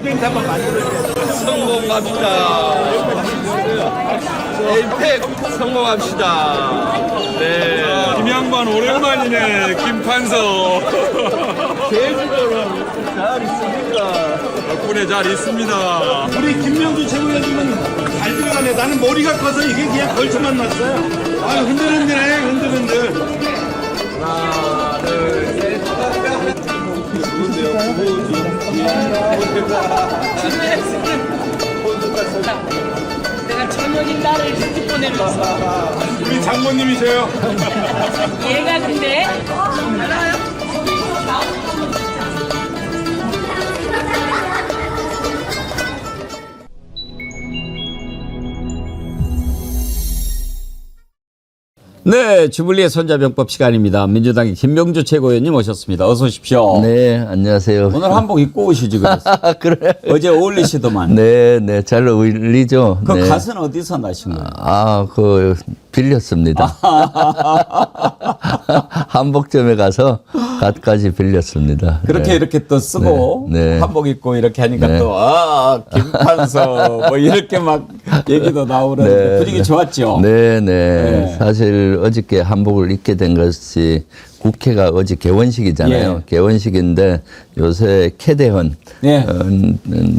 이벤트 한번 만들어주세요. 성공합시다. 에이펙 성공합시다. 네. 김양반 오랜만이네. 김판서. 계획대로 잘 있습니까? 덕분에 잘 있습니다. 우리 김명주 최고위원님은 잘 들어가네. 나는 머리가 커서 이게 그냥 걸쳐만 났어요. 아, 흔들흔들해, 흔들흔들. 하나, 둘, 셋. 내가 전원이 딸을 시집 보내줬어. 우리 장모님이세요. 얘가 근데 네, 주블리의 손자병법 시간입니다. 민주당의 김명주 최고위원님 오셨습니다. 어서 오십시오. 네, 안녕하세요. 오늘 한복 입고 오시지 그랬어요. 그래. 어제 어울리시더만. 네, 네, 잘 어울리죠. 그 네. 갓은 어디서 나신 거예요? 빌렸습니다. 한복점에 가서 갓까지 빌렸습니다. 그렇게 네. 이렇게 또 쓰고 네, 네. 한복 입고 이렇게 하니까 네. 또 김판서 뭐 이렇게 막 얘기도 나오는데 네, 분위기 네. 좋았죠. 네, 네, 네. 사실 어저께 한복을 입게 된 것이 국회가 어제 개원식이잖아요. 예. 개원식인데 요새 캐대헌 예.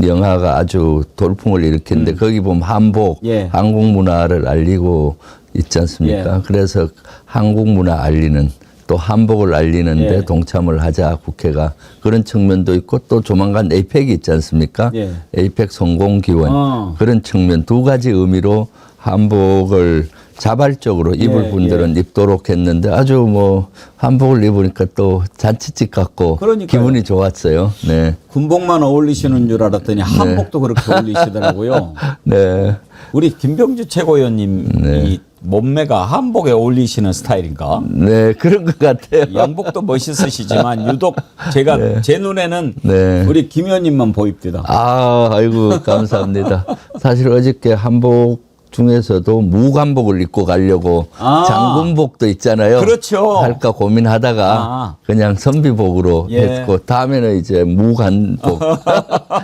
영화가 아주 돌풍을 일으키는데 거기 보면 한복, 예. 한국 문화를 알리고 있지 않습니까? 예. 그래서 한국 문화 알리는 또 한복을 알리는데 예. 동참을 하자 국회가 그런 측면도 있고 또 조만간 에이펙이 있지 않습니까? 예. 에이펙 성공기원 그런 측면 두 가지 의미로 한복을 자발적으로 입을 예, 분들은 입도록 했는데 아주 뭐 한복을 입으니까 또 잔치집 같고 그러니까요. 기분이 좋았어요. 네. 군복만 어울리시는 줄 알았더니 한복도 그렇게 어울리시더라고요. 네. 우리 김병주 최고위원님 네. 이 몸매가 한복에 어울리시는 스타일인가? 네, 그런 것 같아요. 양복도 멋있으시지만 유독 제가 제 눈에는 네. 우리 김 의원님만 보입니다. 아이고, 감사합니다. 사실 어저께 한복 중에서도 무관복을 입고 가려고 장군복도 있잖아요. 그렇죠. 할까 고민하다가 그냥 선비복으로 예. 했고 다음에는 이제 무관복,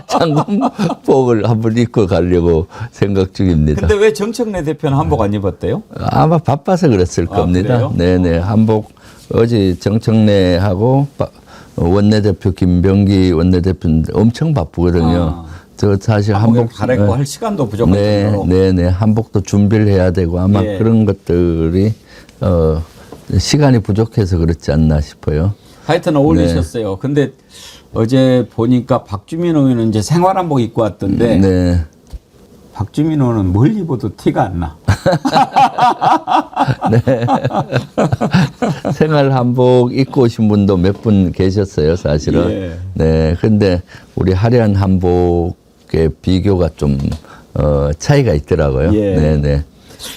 장군복을 한번 입고 가려고 생각 중입니다. 근데 왜 정청래 대표는 한복 안 입었대요? 아마 바빠서 그랬을 겁니다. 그래요? 네네. 한복 어제 정청래하고 원내대표 김병기 원내대표인데 엄청 바쁘거든요. 저 사실 한복 갈아입고 할 시간도 부족할 네, 정도로. 네. 한복도 준비를 해야 되고 아마 예. 그런 것들이 시간이 부족해서 그렇지 않나 싶어요. 하여튼 어울리셨어요. 근데 어제 보니까 박주민 의원은 이제 생활한복 입고 왔던데 네. 박주민 의원은 뭘 입어도 티가 안 나. 네. 생활 한복 입고 오신 분도 몇 분 계셨어요, 사실은. 예. 네. 근데 우리 화려한 한복의 비교가 좀 차이가 있더라고요. 예. 네, 네.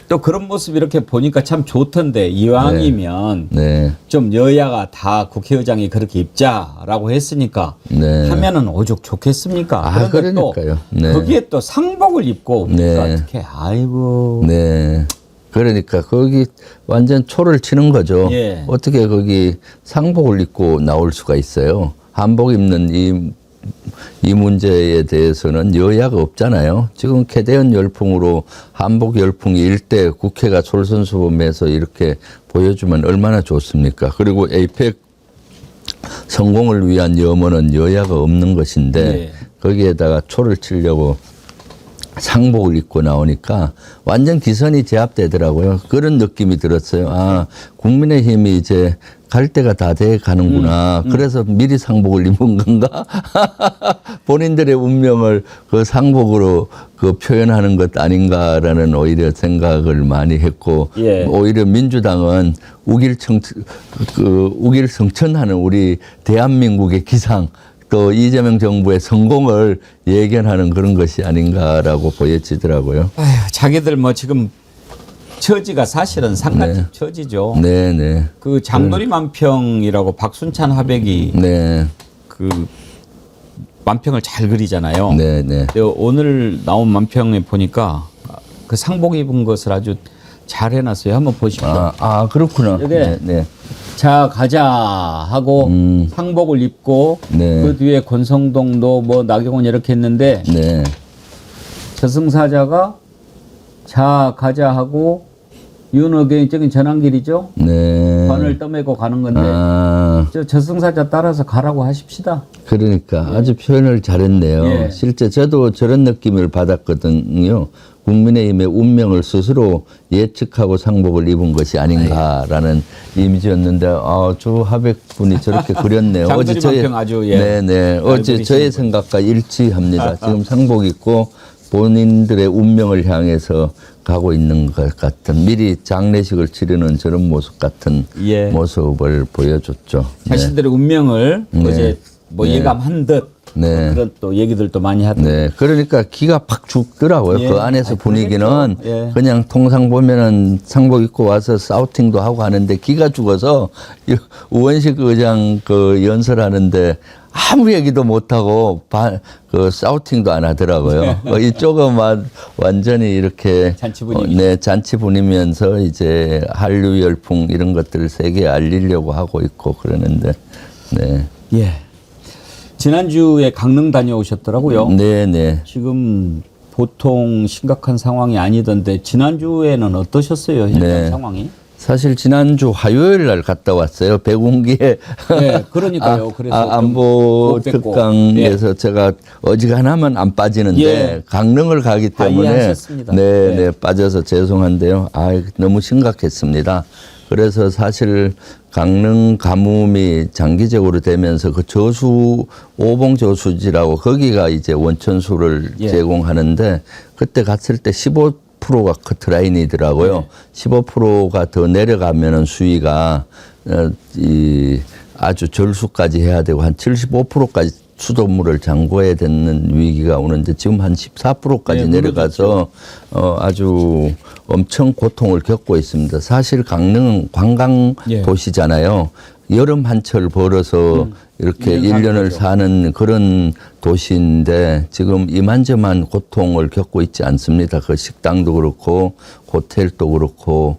또 그런 모습 이렇게 보니까 참 좋던데 이왕이면 네. 좀 여야가 다 국회의장이 그렇게 입자라고 했으니까 네. 하면은 오죽 좋겠습니까? 아, 그런데 또 그러니까요. 네. 거기에 또 상복을 입고 오니까 네. 어떻게 아이고. 네. 그러니까 거기 완전 초를 치는 거죠. 예. 어떻게 거기 상복을 입고 나올 수가 있어요. 한복 입는 이 문제에 대해서는 여야가 없잖아요. 지금 캐대헌 열풍으로 한복 열풍이 일대 국회가 솔선수범해서 이렇게 보여주면 얼마나 좋습니까? 그리고 에이펙 성공을 위한 염원은 여야가 없는 것인데 예. 거기에다가 초를 치려고 상복을 입고 나오니까 완전 기선이 제압되더라고요. 그런 느낌이 들었어요. 아, 국민의힘이 이제 갈 때가 다 돼 가는구나. 그래서 미리 상복을 입은 건가? 본인들의 운명을 그 상복으로 그 표현하는 것 아닌가라는 오히려 생각을 많이 했고, 예. 오히려 민주당은 우길성천하는 우리 대한민국의 기상, 또 이재명 정부의 성공을 예견하는 그런 것이 아닌가라고 보여지더라고요. 아휴, 자기들 뭐 지금 처지가 사실은 상가집 처지죠. 네네. 그 장도리 만평이라고 박순찬 화백이 네. 그 만평을 잘 그리잖아요. 네네. 근데 오늘 나온 만평에 보니까 그 상복 입은 것을 아주 잘 해놨어요. 한번 보십시오. 그렇구나. 이게 네. 자 가자 하고 상복을 입고 네. 그 뒤에 권성동도 뭐 나경원 이렇게 했는데 네. 저승사자가 자 가자 하고 윤호경이 저긴 전환길이죠. 네. 관을 떠매고 가는 건데 아, 저 저승사자 따라서 가라고 하십시다. 그러니까 아주 표현을 잘했네요. 예. 실제 저도 저런 느낌을 받았거든요. 국민의힘의 운명을 스스로 예측하고 상복을 입은 것이 아닌가라는 이미지였는데 주 하백분이 저렇게 그렸네요. 장도리 방평 아주, 예. 네네. 어제 그리시는 저의 분. 생각과 일치합니다. 지금 상복 입고 본인들의 운명을 향해서 가고 있는 것 같은 미리 장례식을 치르는 저런 모습 같은 예. 모습을 보여줬죠. 네. 자신들의 운명을 네. 어제 뭐 네. 예감한 듯 네. 그런 또 얘기들도 많이 하던데. 네, 그러니까 기가 팍 죽더라고요. 예. 그 안에서 아이, 분위기는 그러겠죠. 예. 그냥 통상 보면은 상복 입고 와서 사우팅도 하고 하는데 기가 죽어서 우원식 의장 그 연설하는데 아무 얘기도 못 하고 그 사우팅도 안 하더라고요. 이쪽은 막 완전히 이렇게 잔치 분위기. 네, 잔치 분이면서 이제 한류 열풍 이런 것들을 세계에 알리려고 하고 있고 그러는데 네. 예. 지난주에 강릉 다녀오셨더라고요. 네. 지금 보통 심각한 상황이 아니던데 지난주에는 어떠셨어요? 현장 네. 상황이? 사실 지난주 화요일 날 갔다 왔어요. 백운기에 네, 그러니까요. 그래서 안보 못 뵙고. 특강에서 제가 어지간하면 안 빠지는데 예. 강릉을 가기 다 때문에 이해하셨습니다. 네, 네. 빠져서 죄송한데요. 너무 심각했습니다. 그래서 사실 강릉 가뭄이 장기적으로 되면서 그 저수 오봉 저수지라고 거기가 이제 원천수를 예. 제공하는데 그때 갔을 때 15%가 커트라인이더라고요. 네. 15%가 더 내려가면은 수위가 아주 절수까지 해야 되고 한 75%까지 수돗물을 잠궈야 되는 위기가 오는데 지금 한 14%까지 네, 내려가서 아주 엄청 고통을 겪고 있습니다. 사실 강릉은 관광 예. 도시잖아요. 여름 한철 벌어서 이렇게 1년을 사는 그런 도시인데 지금 이만저만 고통을 겪고 있지 않습니다. 그 식당도 그렇고 호텔도 그렇고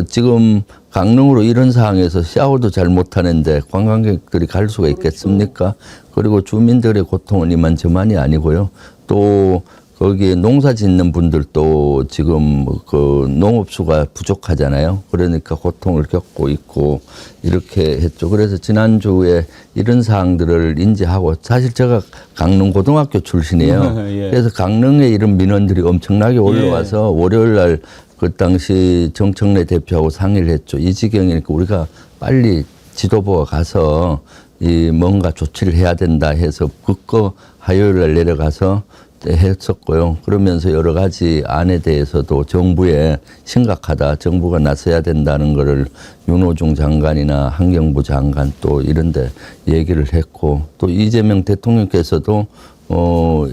지금 강릉으로 이런 상황에서 샤워도 잘 못하는데 관광객들이 갈 수가 있겠습니까? 그리고 주민들의 고통은 이만저만이 아니고요. 또 거기에 농사 짓는 분들도 지금 그 농업수가 부족하잖아요. 그러니까 고통을 겪고 있고 이렇게 했죠. 그래서 지난주에 이런 사항들을 인지하고 사실 제가 강릉 고등학교 출신이에요. 예. 그래서 강릉에 이런 민원들이 엄청나게 올라와서 월요일 날 그 당시 정청래 대표하고 상의를 했죠. 이 지경이니까 우리가 빨리 지도부가 가서 이 뭔가 조치를 해야 된다 해서 그거 화요일 날 내려가서 했었고요. 그러면서 여러 가지 안에 대해서도 정부에 심각하다. 정부가 나서야 된다는 거를 윤호중 장관이나 환경부 장관 또 이런 데 얘기를 했고 또 이재명 대통령께서도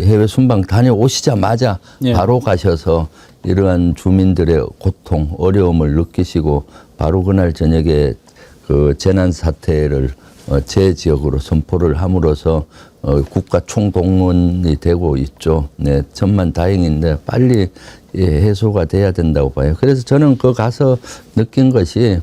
해외 순방 다녀오시자마자 예. 바로 가셔서 이러한 주민들의 고통, 어려움을 느끼시고 바로 그날 저녁에 그 재난 사태를 제 지역으로 선포를 함으로써 국가 총동원이 되고 있죠. 네, 천만 다행인데 빨리 해소가 돼야 된다고 봐요. 그래서 저는 그 가서 느낀 것이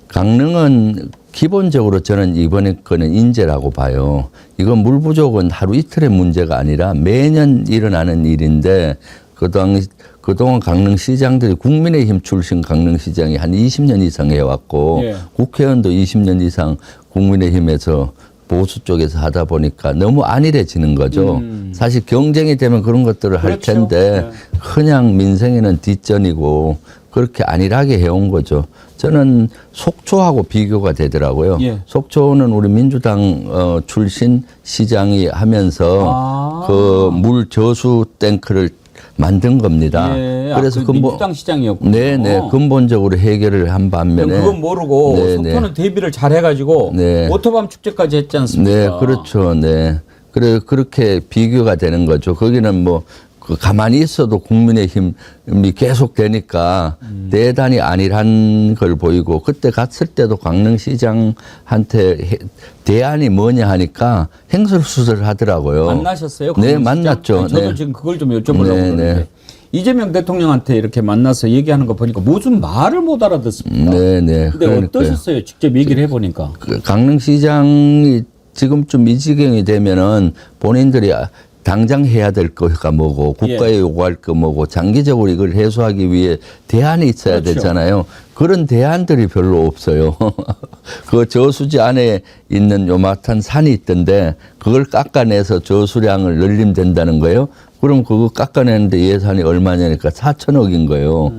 강릉은 기본적으로 저는 이번에 거는 인재라고 봐요. 이건 물 부족은 하루 이틀의 문제가 아니라 매년 일어나는 일인데 그동안 강릉시장들이 국민의힘 출신 강릉시장이 한 20년 이상 해왔고 예. 국회의원도 20년 이상 국민의힘에서 보수 쪽에서 하다 보니까 너무 안일해지는 거죠. 사실 경쟁이 되면 그런 것들을 할 그렇죠. 텐데 그냥 민생에는 뒷전이고 그렇게 안일하게 해온 거죠. 저는 속초하고 비교가 되더라고요. 예. 속초는 우리 민주당 출신 시장이 하면서 그 물 저수 탱크를 만든 겁니다. 예. 그래서 그 민주당 시장이었군요. 네네 근본적으로 해결을 한 반면에 그건 모르고 네네. 속초는 대비를 잘 해가지고 네. 오토밤 축제까지 했지 않습니까? 네, 그렇죠. 네. 그렇게 비교가 되는 거죠. 거기는 뭐, 가만히 있어도 국민의힘이 계속 되니까 대단히 안일한 걸 보이고 그때 갔을 때도 강릉시장한테 대안이 뭐냐 하니까 행설수설 하더라고요. 만나셨어요? 네, 강릉시장? 만났죠. 아니, 저도 네. 지금 그걸 좀 여쭤보려고 네, 그러는데 네. 이재명 대통령한테 이렇게 만나서 얘기하는 거 보니까 무슨 말을 못 알아듣습니다. 네네. 근데 어떠셨어요? 직접 얘기를 해보니까. 그 강릉시장이 지금쯤 이 지경이 되면은 본인들이 당장 해야 될 거가 뭐고 국가에 예. 요구할 거 뭐고 장기적으로 이걸 해소하기 위해 대안이 있어야 그렇죠. 되잖아요. 그런 대안들이 별로 없어요. 그 저수지 안에 있는 요만한 산이 있던데 그걸 깎아내서 저수량을 늘리면 된다는 거예요. 그럼 그거 깎아내는데 예산이 얼마냐니까 4천억인 거예요.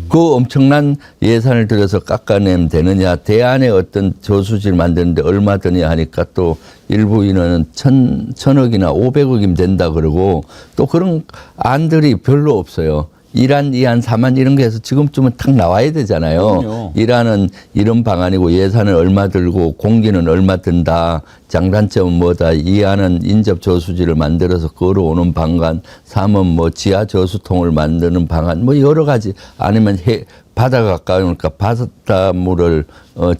그 엄청난 예산을 들여서 깎아내면 되느냐. 대안에 어떤 저수지를 만드는데 얼마 드냐 하니까 또 일부 인원은 천억이나 500억이면 된다 그러고 또 그런 안들이 별로 없어요. 1안, 2안, 3안 이런 게 해서 지금쯤은 탁 나와야 되잖아요. 그럼요. 1안은 이런 방안이고 예산은 얼마 들고 공기는 얼마 든다. 장단점은 뭐다. 2안은 인접 저수지를 만들어서 걸어오는 방안. 3은 뭐 지하 저수통을 만드는 방안. 뭐 여러 가지. 아니면 바다 가까우니까 바닷물을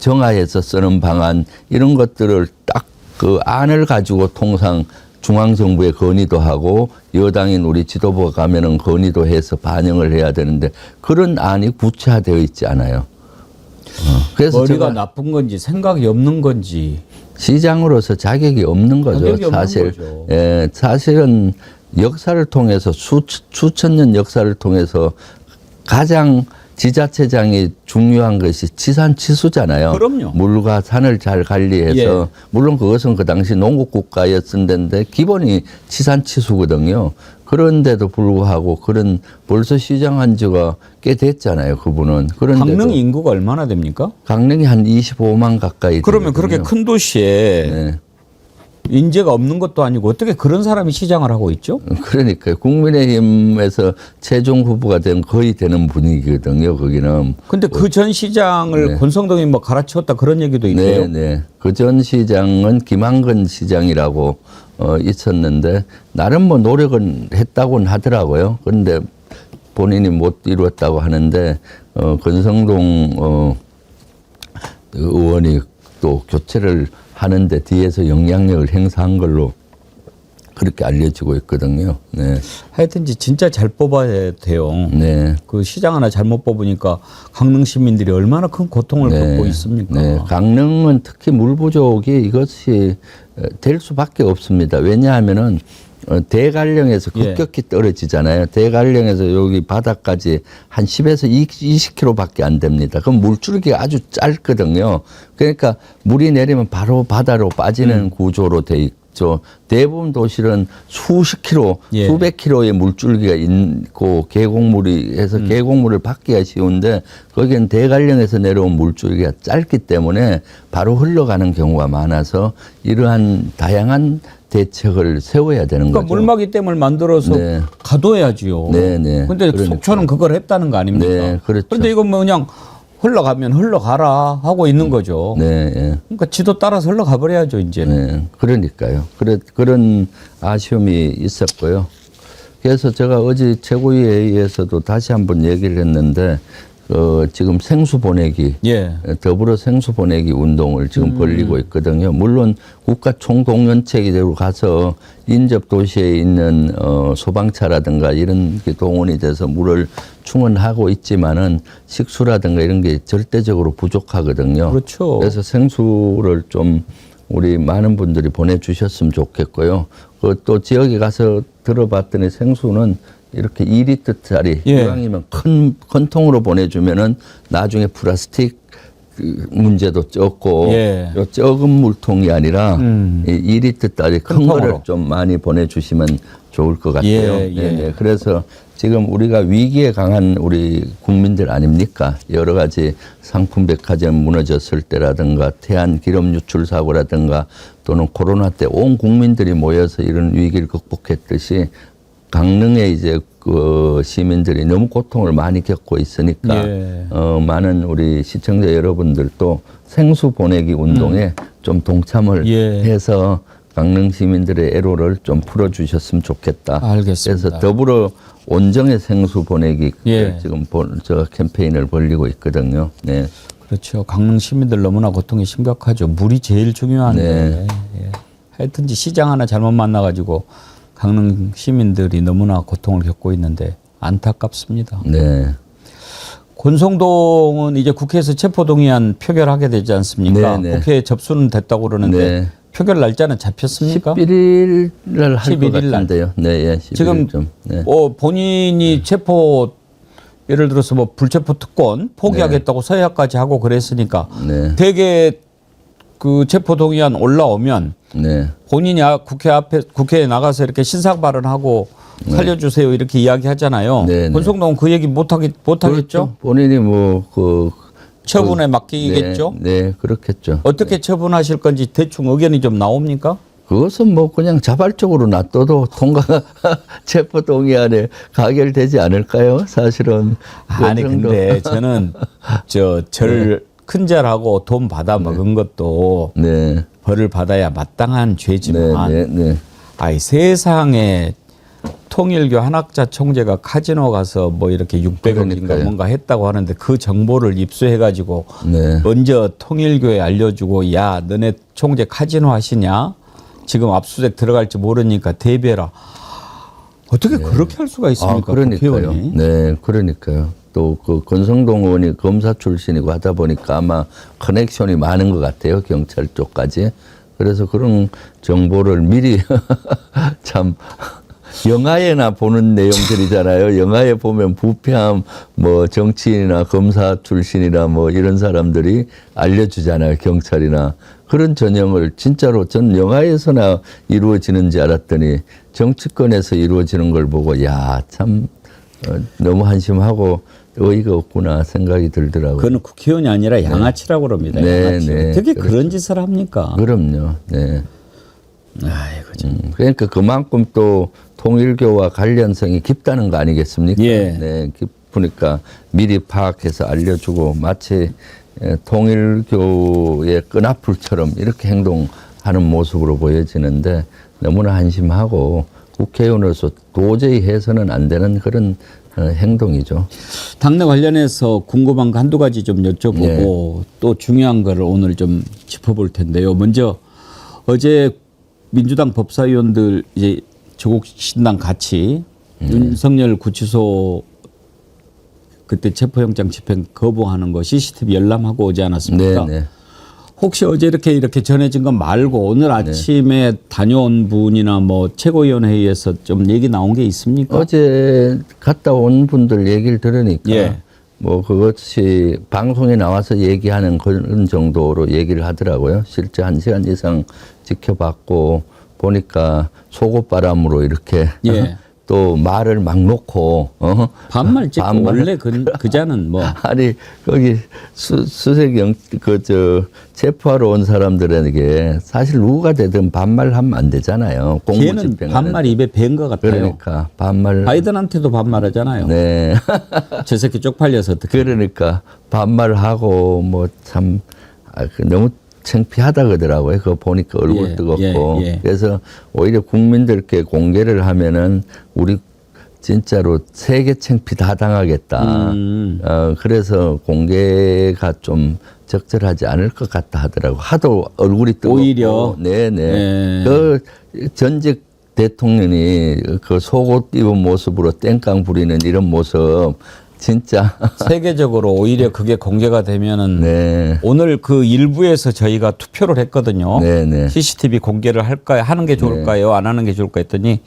정화해서 쓰는 방안. 이런 것들을 딱 그 안을 가지고 통상 중앙정부에 건의도 하고 여당인 우리 지도부가 가면은 건의도 해서 반영을 해야 되는데 그런 안이 구체화되어 있지 않아요. 그래서 머리가 제가 나쁜 건지 생각이 없는 건지. 시장으로서 자격이 없는 거죠. 자격이 없는 사실. 거죠. 예, 사실은 역사를 통해서 수천 년 역사를 통해서 가장 지자체장이 중요한 것이 지산지수잖아요. 그럼요. 물과 산을 잘 관리해서 예. 물론 그것은 그 당시 농업국가였던 데인데 기본이 지산지수거든요. 그런데도 불구하고 그런 벌써 시장한 지가 꽤 됐잖아요. 그분은. 그런데도 강릉 인구가 얼마나 됩니까? 강릉이 한 25만 가까이 그러면 그렇게 되거든요. 큰 도시에 네. 인재가 없는 것도 아니고 어떻게 그런 사람이 시장을 하고 있죠? 그러니까요. 국민의힘에서 최종 후보가 된 거의 되는 분위기거든요. 거기는. 근데 그 전 시장을 네. 권성동이 뭐 갈아치웠다 그런 얘기도 네, 있대요. 네. 그 전 시장은 김한근 시장이라고 있었는데 나름 뭐 노력은 했다고는 하더라고요. 그런데 본인이 못 이루었다고 하는데 권성동 의원이 또 교체를 하는데 뒤에서 영향력을 행사한 걸로 그렇게 알려지고 있거든요. 네. 하여튼지 진짜 잘 뽑아야 돼요. 네. 그 시장 하나 잘못 뽑으니까 강릉 시민들이 얼마나 큰 고통을 겪고 있습니까? 네. 강릉은 특히 물 부족이 이것이 될 수밖에 없습니다. 왜냐하면은 대관령에서 예. 급격히 떨어지잖아요. 대관령에서 여기 바닥까지 한 10에서 20km밖에 안 됩니다. 그럼 물줄기가 아주 짧거든요. 그러니까 물이 내리면 바로 바다로 빠지는 구조로 돼 있죠. 대부분 도시는 수십 킬로, 예. 수백 킬로의 물줄기가 있고 계곡물이 해서 계곡물을 받기가 쉬운데 거기는 대관령에서 내려온 물줄기가 짧기 때문에 바로 흘러가는 경우가 많아서 이러한 다양한 대책을 세워야 되는 그러니까 거죠. 물막이 댐을 만들어서 네. 가둬야지요. 네, 네. 근데 그러니까. 속초는 그걸 했다는 거 아닙니까? 네, 그렇죠. 그런데 이건 뭐 그냥 흘러가면 흘러가라 하고 있는 거죠. 네, 예. 그러니까 지도 따라서 흘러가 버려야죠, 이제는. 네, 그러니까요. 그런 아쉬움이 있었고요. 그래서 제가 어제 최고위회의에서도 다시 한번 얘기를 했는데, 지금 생수 보내기, 예. 더불어 생수 보내기 운동을 지금 벌리고 있거든요. 물론 국가 총동원체계로 가서 인접 도시에 있는 소방차라든가 이런 게 동원이 돼서 물을 충원하고 있지만은 식수라든가 이런 게 절대적으로 부족하거든요. 그렇죠. 그래서 생수를 좀 우리 많은 분들이 보내주셨으면 좋겠고요. 또 지역에 가서 들어봤더니 생수는 이렇게 2리터짜리 예. 이왕이면 큰 통으로 보내주면은 나중에 플라스틱 그 문제도 적고 예. 요 적은 물통이 아니라 이 2리터짜리 큰 통으로. 거를 좀 많이 보내주시면 좋을 것 같아요. 예, 예. 네네. 그래서 지금 우리가 위기에 강한 우리 국민들 아닙니까? 여러 가지 상품 백화점 무너졌을 때라든가 태안 기름 유출 사고라든가 또는 코로나 때 온 국민들이 모여서 이런 위기를 극복했듯이 강릉에 이제 그 시민들이 너무 고통을 많이 겪고 있으니까 예. 많은 우리 시청자 여러분들도 생수 보내기 운동에 좀 동참을 예. 해서 강릉 시민들의 애로를 좀 풀어주셨으면 좋겠다. 알겠습니다. 그래서 더불어 온정의 생수 보내기 예. 지금 저 캠페인을 벌리고 있거든요. 네. 그렇죠. 강릉 시민들 너무나 고통이 심각하죠. 물이 제일 중요한데. 네. 예. 하여튼지 시장 하나 잘못 만나가지고 강릉 시민들이 너무나 고통을 겪고 있는데 안타깝습니다. 네. 권성동은 이제 국회에서 체포동의안 표결하게 되지 않습니까? 네, 네. 국회에 접수는 됐다고 그러는데 네. 표결 날짜는 잡혔습니까? 11일 날 할 것 11일 날. 같은데요. 네, 예. 11일 지금 좀. 네. 본인이 체포 예를 들어서 뭐 불체포 특권 포기하겠다고 서약까지 하고 그랬으니까 네. 대개 그 체포 동의안 올라오면 네. 본인이 국회에 나가서 이렇게 신상 발언하고 살려주세요 이렇게 이야기하잖아요. 네, 네. 권성동은 그 얘기 못하겠죠? 그렇죠. 본인이 뭐 처분에 맡기겠죠? 네, 그렇겠죠. 어떻게 처분하실 건지 대충 의견이 좀 나옵니까? 그것은 뭐 그냥 자발적으로 놔둬도 체포 동의안에 가결되지 않을까요? 사실은. 아니 그 정도. 근데 저는 큰 절하고 돈 받아 먹은 것도 네. 벌을 받아야 마땅한 죄지만 네, 네. 아이 세상에 통일교 한학자 총재가 카지노 가서 뭐 이렇게 600억인가 그러니까요. 뭔가 했다고 하는데 그 정보를 입수해 가지고 네. 먼저 통일교에 알려주고 야 너네 총재 카지노 하시냐 지금 압수수색 들어갈지 모르니까 대비해라. 어떻게 그렇게 할 수가 있습니까? 그러니까요. 국회의원이? 네, 그러니까요. 또 그 권성동 의원이 검사 출신이고 하다 보니까 아마 커넥션이 많은 것 같아요. 경찰 쪽까지. 그래서 그런 정보를 미리 참 영화에나 보는 내용들이잖아요. 영화에 보면 부패함 뭐 정치인이나 검사 출신이나 뭐 이런 사람들이 알려주잖아요. 경찰이나. 그런 전형을 진짜로 전 영화에서나 이루어지는지 알았더니 정치권에서 이루어지는 걸 보고 야, 참 너무 한심하고 어이가 없구나 생각이 들더라고요. 그건 국회의원이 아니라 양아치라고 그럽니다. 네, 양아치. 네. 어떻게 그렇죠. 그런 짓을 합니까? 그럼요. 네. 아이고 참. 그러니까 그만큼 또 통일교와 관련성이 깊다는 거 아니겠습니까? 예. 네, 깊으니까 미리 파악해서 알려주고 마치 통일교의 끈앞풀처럼 이렇게 행동하는 모습으로 보여지는데 너무나 한심하고 국회의원으로서 도저히 해서는 안 되는 그런 행동이죠. 당내 관련해서 궁금한 거 한두 가지 좀 여쭤보고 또 중요한 거를 오늘 좀 짚어볼 텐데요. 먼저 어제 민주당 법사위원들 이제 조국신당 같이 윤석열 구치소 그때 체포영장 집행 거부하는 거 CCTV 열람하고 오지 않았습니까? 네, 네. 혹시 어제 이렇게 전해진 건 말고 오늘 아침에 다녀온 분이나 뭐 최고위원회의에서 좀 얘기 나온 게 있습니까? 어제 갔다 온 분들 얘기를 들으니까 예. 뭐 그것이 방송에 나와서 얘기하는 그런 정도로 얘기를 하더라고요. 실제 1시간 이상 지켜봤고 보니까 속옷바람으로 이렇게 예. 또 말을 막 놓고 반말 찍고 반말. 원래 그자는 뭐 아니 거기 수색영 체포하러 온 사람들에게 사실 누가 되든 반말하면 안 되잖아요. 걔는 반말 입에 밴 것 같아요. 그러니까 반말. 바이든한테도 반말하잖아요. 네. 저 새끼 쪽팔려서 어떻게? 그러니까 반말하고 뭐 참 너무 창피하다 그러더라고요. 그거 보니까 얼굴 예, 뜨겁고. 예, 예. 그래서 오히려 국민들께 공개를 하면은 우리 진짜로 세계 창피 다 당하겠다. 그래서 공개가 좀 적절하지 않을 것 같다 하더라고. 하도 얼굴이 뜨겁고. 오히려? 네네. 예. 그 전직 대통령이 그 속옷 입은 모습으로 땡깡 부리는 이런 모습 진짜. 세계적으로 오히려 그게 공개가 되면은 네. 오늘 그 일부에서 저희가 투표를 했거든요. 네네. CCTV 공개를 할까요? 하는 게 좋을까요? 안 하는 게 좋을까 했더니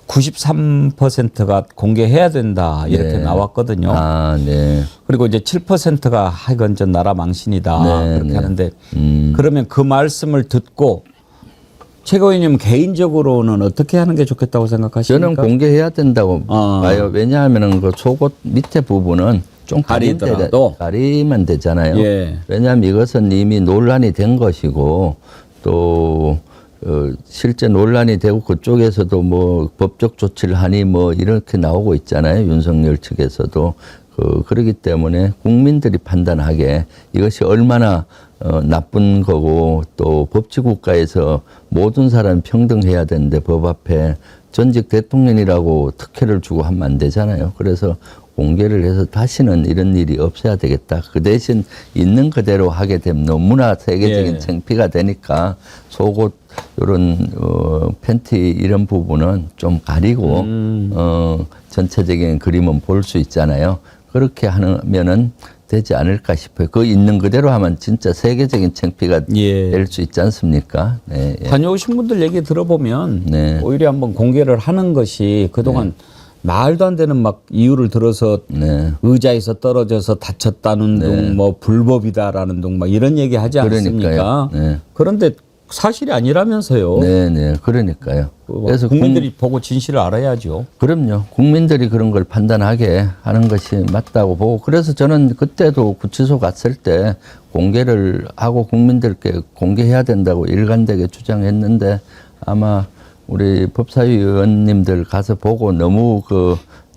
93%가 공개해야 된다 이렇게 네. 나왔거든요. 아, 네. 그리고 이제 7%가 이건 전 나라 망신이다 네, 그렇게 네. 하는데 그러면 그 말씀을 듣고 최고위원님 개인적으로는 어떻게 하는 게 좋겠다고 생각하십니까? 저는 공개해야 된다고 봐요. 왜냐하면 그 속옷 밑에 부분은 좀 가리더라도? 가리면 되잖아요. 예. 왜냐하면 이것은 이미 논란이 된 것이고 또 실제 논란이 되고 그쪽에서도 뭐 법적 조치를 하니 뭐 이렇게 나오고 있잖아요. 윤석열 측에서도. 그러기 때문에 국민들이 판단하게 이것이 얼마나 나쁜 거고 또 법치국가에서 모든 사람 평등해야 되는데 법 앞에 전직 대통령이라고 특혜를 주고 하면 안 되잖아요. 그래서 공개를 해서 다시는 이런 일이 없어야 되겠다. 그 대신 있는 그대로 하게 되면 너무나 세계적인 예. 창피가 되니까 속옷 이런 팬티 이런 부분은 좀 가리고 전체적인 그림은 볼 수 있잖아요. 그렇게 하면은 되지 않을까 싶어요. 그 있는 그대로 하면 진짜 세계적인 창피가 예. 될 수 있지 않습니까? 네, 예. 다녀오신 분들 얘기 들어보면 네. 오히려 한번 공개를 하는 것이 그동안 말도 안 되는 막 이유를 들어서 네. 의자에서 떨어져서 다쳤다는 둥, 뭐 불법이다라는 둥, 막 이런 얘기 하지 않습니까? 그러니까요. 네. 그런데 사실이 아니라면서요. 네, 네, 그러니까요. 그래서 국민들이 보고 진실을 알아야죠. 그럼요. 국민들이 그런 걸 판단하게 하는 것이 맞다고 보고 그래서 저는 그때도 구치소 갔을 때 공개를 하고 국민들께 공개해야 된다고 일관되게 주장했는데 아마 우리 법사위원님들 가서 보고 너무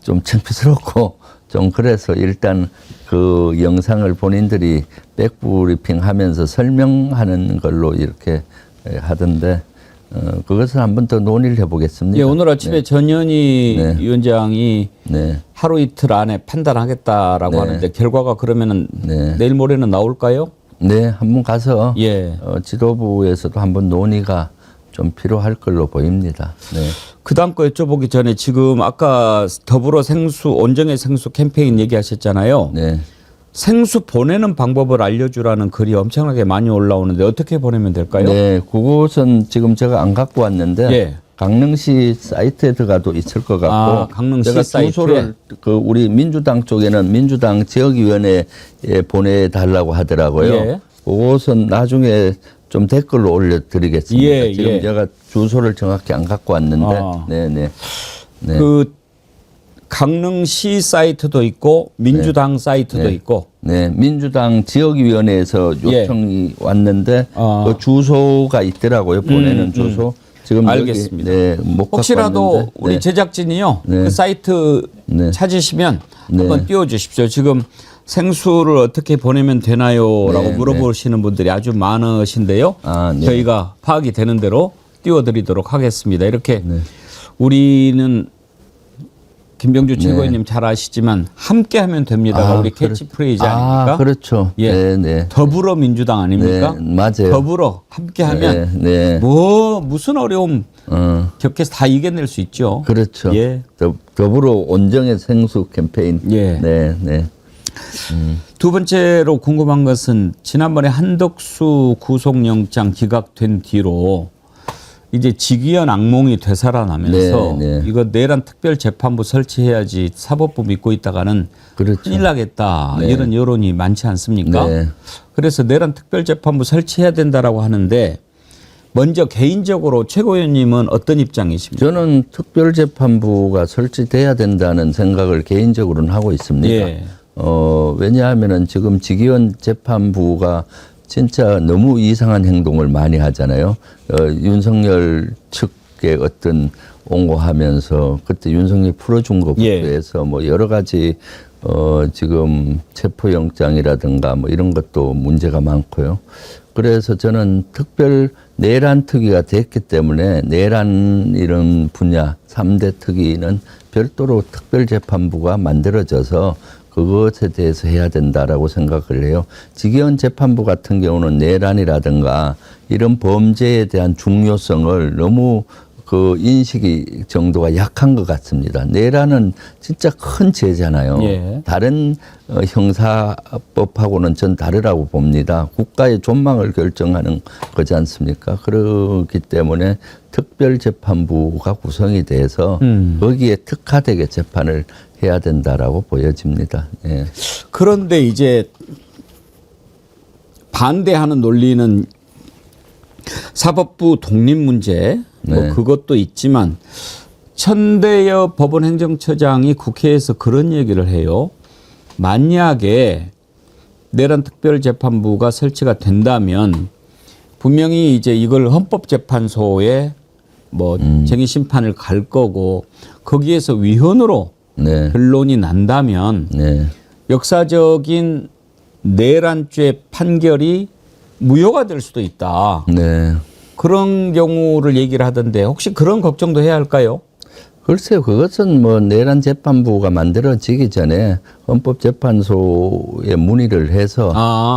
좀 창피스럽고 좀 그래서 일단 그 영상을 본인들이 백브리핑 하면서 설명하는 걸로 이렇게 하던데 그것을 한번 더 논의를 해보겠습니다. 예, 오늘 아침에 전현희 네. 위원장이 네. 하루 이틀 안에 판단하겠다라고 네. 하는데 결과가 그러면은 네. 내일 모레는 나올까요? 네, 한번 가서 예. 지도부에서도 한번 논의가 좀 필요할 걸로 보입니다. 네. 그다음 거 여쭤보기 전에 지금 아까 더불어 생수 온정의 생수 캠페인 얘기하셨잖아요. 네. 생수 보내는 방법을 알려주라는 글이 엄청나게 많이 올라오는데 어떻게 보내면 될까요? 네, 그곳은 지금 제가 안 갖고 왔는데 예. 강릉시 사이트에 들어가도 있을 것 같고 아, 강릉시 제가 사이트에? 주소를 우리 민주당 쪽에는 민주당 지역위원회에 보내달라고 하더라고요. 예. 그곳은 나중에 좀 댓글로 올려드리겠습니다. 예, 지금 예. 제가 주소를 정확히 안 갖고 왔는데, 아. 네네. 네. 그 강릉시 사이트도 있고 민주당 사이트도 네. 있고 네, 민주당 지역위원회에서 요청이 왔는데 아. 그 주소가 있더라고요. 보내는 주소. 지금 알겠습니다. 여기, 네, 못 갖고 혹시라도 왔는데. 우리 네. 제작진이요 네. 그 사이트 네. 찾으시면 네. 한번 띄워주십시오. 지금 생수를 어떻게 보내면 되나요?라고 네, 물어보시는 분들이 아주 많으신데요. 아, 네. 저희가 파악이 되는 대로 띄워드리도록 하겠습니다. 이렇게 네. 우리는 김병주 최고위원님 잘 아시지만 함께하면 됩니다가 우리 캐치프레이즈 아닙니까? 그렇죠. 예. 네, 네. 더불어민주당 아닙니까? 네, 맞아요. 더불어 함께하면 네, 네. 뭐 무슨 어려움 어, 겪어서 다 이겨낼 수 있죠. 그렇죠. 예. 더불어 온정의 생수 캠페인. 예. 네, 네. 두 번째로 궁금한 것은 지난번에 한덕수 구속영장 기각된 뒤로 이제 직위원 악몽이 되살아나면서 네, 네. 이거 내란 특별재판부 설치해야지 사법부 믿고 있다가는 그렇죠. 큰일 나겠다 네. 이런 여론이 많지 않습니까? 네. 그래서 내란 특별재판부 설치해야 된다라고 하는데 먼저 개인적으로 최고위원님은 어떤 입장이십니까? 저는 특별재판부가 설치돼야 된다는 생각을 개인적으로는 하고 있습니다. 예. 왜냐하면은 지금 직위원 재판부가 진짜 너무 이상한 행동을 많이 하잖아요. 윤석열 측의 어떤 옹호하면서 그때 윤석열 풀어준 것부터 예. 해서 뭐 여러 가지 지금 체포영장이라든가 뭐 이런 것도 문제가 많고요. 그래서 저는 특별 내란 특위가 됐기 때문에 내란 이런 분야 3대 특위는 별도로 특별재판부가 만들어져서 그것에 대해서 해야 된다라고 생각을 해요. 직위원 재판부 같은 경우는 내란이라든가 이런 범죄에 대한 중요성을 너무 그 인식이 정도가 약한 것 같습니다. 내란은 진짜 큰 죄잖아요. 예. 다른 형사법하고는 전 다르라고 봅니다. 국가의 존망을 결정하는 거지 않습니까? 그렇기 때문에 특별재판부가 구성이 돼서 거기에 특화되게 재판을 해야 된다라고 보여집니다. 예. 그런데 이제 반대하는 논리는 사법부 독립 문제 뭐 네. 그것도 있지만 천대여 법원행정처장이 국회에서 그런 얘기를 해요. 만약에 내란 특별재판부가 설치가 된다면 분명히 이제 이걸 헌법재판소에 뭐 쟁의 심판을 갈 거고 거기에서 위헌으로 네. 변론이 난다면 네. 역사적인 내란죄 판결이 무효가 될 수도 있다. 네. 그런 경우를 얘기를 하던데 혹시 그런 걱정도 해야 할까요? 글쎄요, 그것은 뭐 내란 재판부가 만들어지기 전에 헌법재판소에 문의를 해서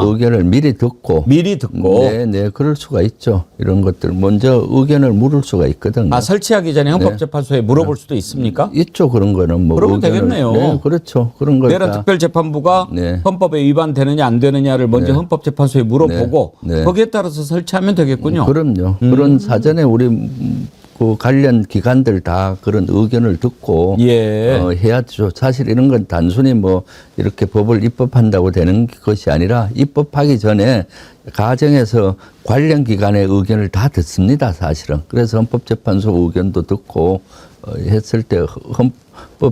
의견을 미리 듣고 네, 그럴 수가 있죠. 이런 것들 먼저 의견을 물을 수가 있거든요. 설치하기 전에 헌법재판소에 물어볼 수도 있습니까? 있죠, 그런 거는 뭐. 그러면 되겠네요. 네, 그렇죠. 그런 걸 내란 특별재판부가 헌법에 위반되느냐 안 되느냐를 먼저 헌법재판소에 물어보고 거기에 따라서 설치하면 되겠군요. 그럼요. 그런 사전에 우리 그 관련 기관들 다 그런 의견을 듣고 해야죠. 사실 이런 건 단순히 뭐 이렇게 법을 입법한다고 되는 것이 아니라 입법하기 전에 가정에서 관련 기관의 의견을 다 듣습니다, 사실은. 그래서 헌법재판소 의견도 듣고 했을 때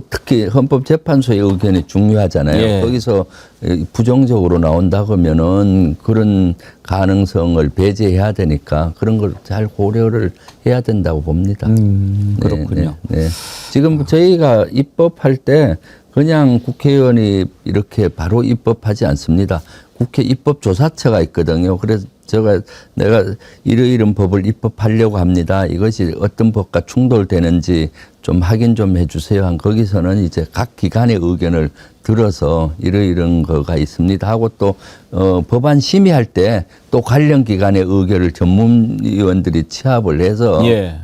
특히 헌법재판소의 의견이 중요하잖아요. 거기서 부정적으로 나온다고 하면은 그런 가능성을 배제해야 되니까 그런 걸 잘 고려를 해야 된다고 봅니다. 그렇군요. 네. 지금 저희가 입법할 때 그냥 국회의원이 이렇게 바로 입법하지 않습니다. 국회 입법조사처가 있거든요. 그래서 내가 이런 법을 입법하려고 합니다. 이것이 어떤 법과 충돌되는지 좀 확인 좀 해주세요. 한 거기서는 이제 각 기관의 의견을 들어서 이런 거가 있습니다 하고 또 법안 심의할 때 또 관련 기관의 의견을 전문위원들이 취합을 해서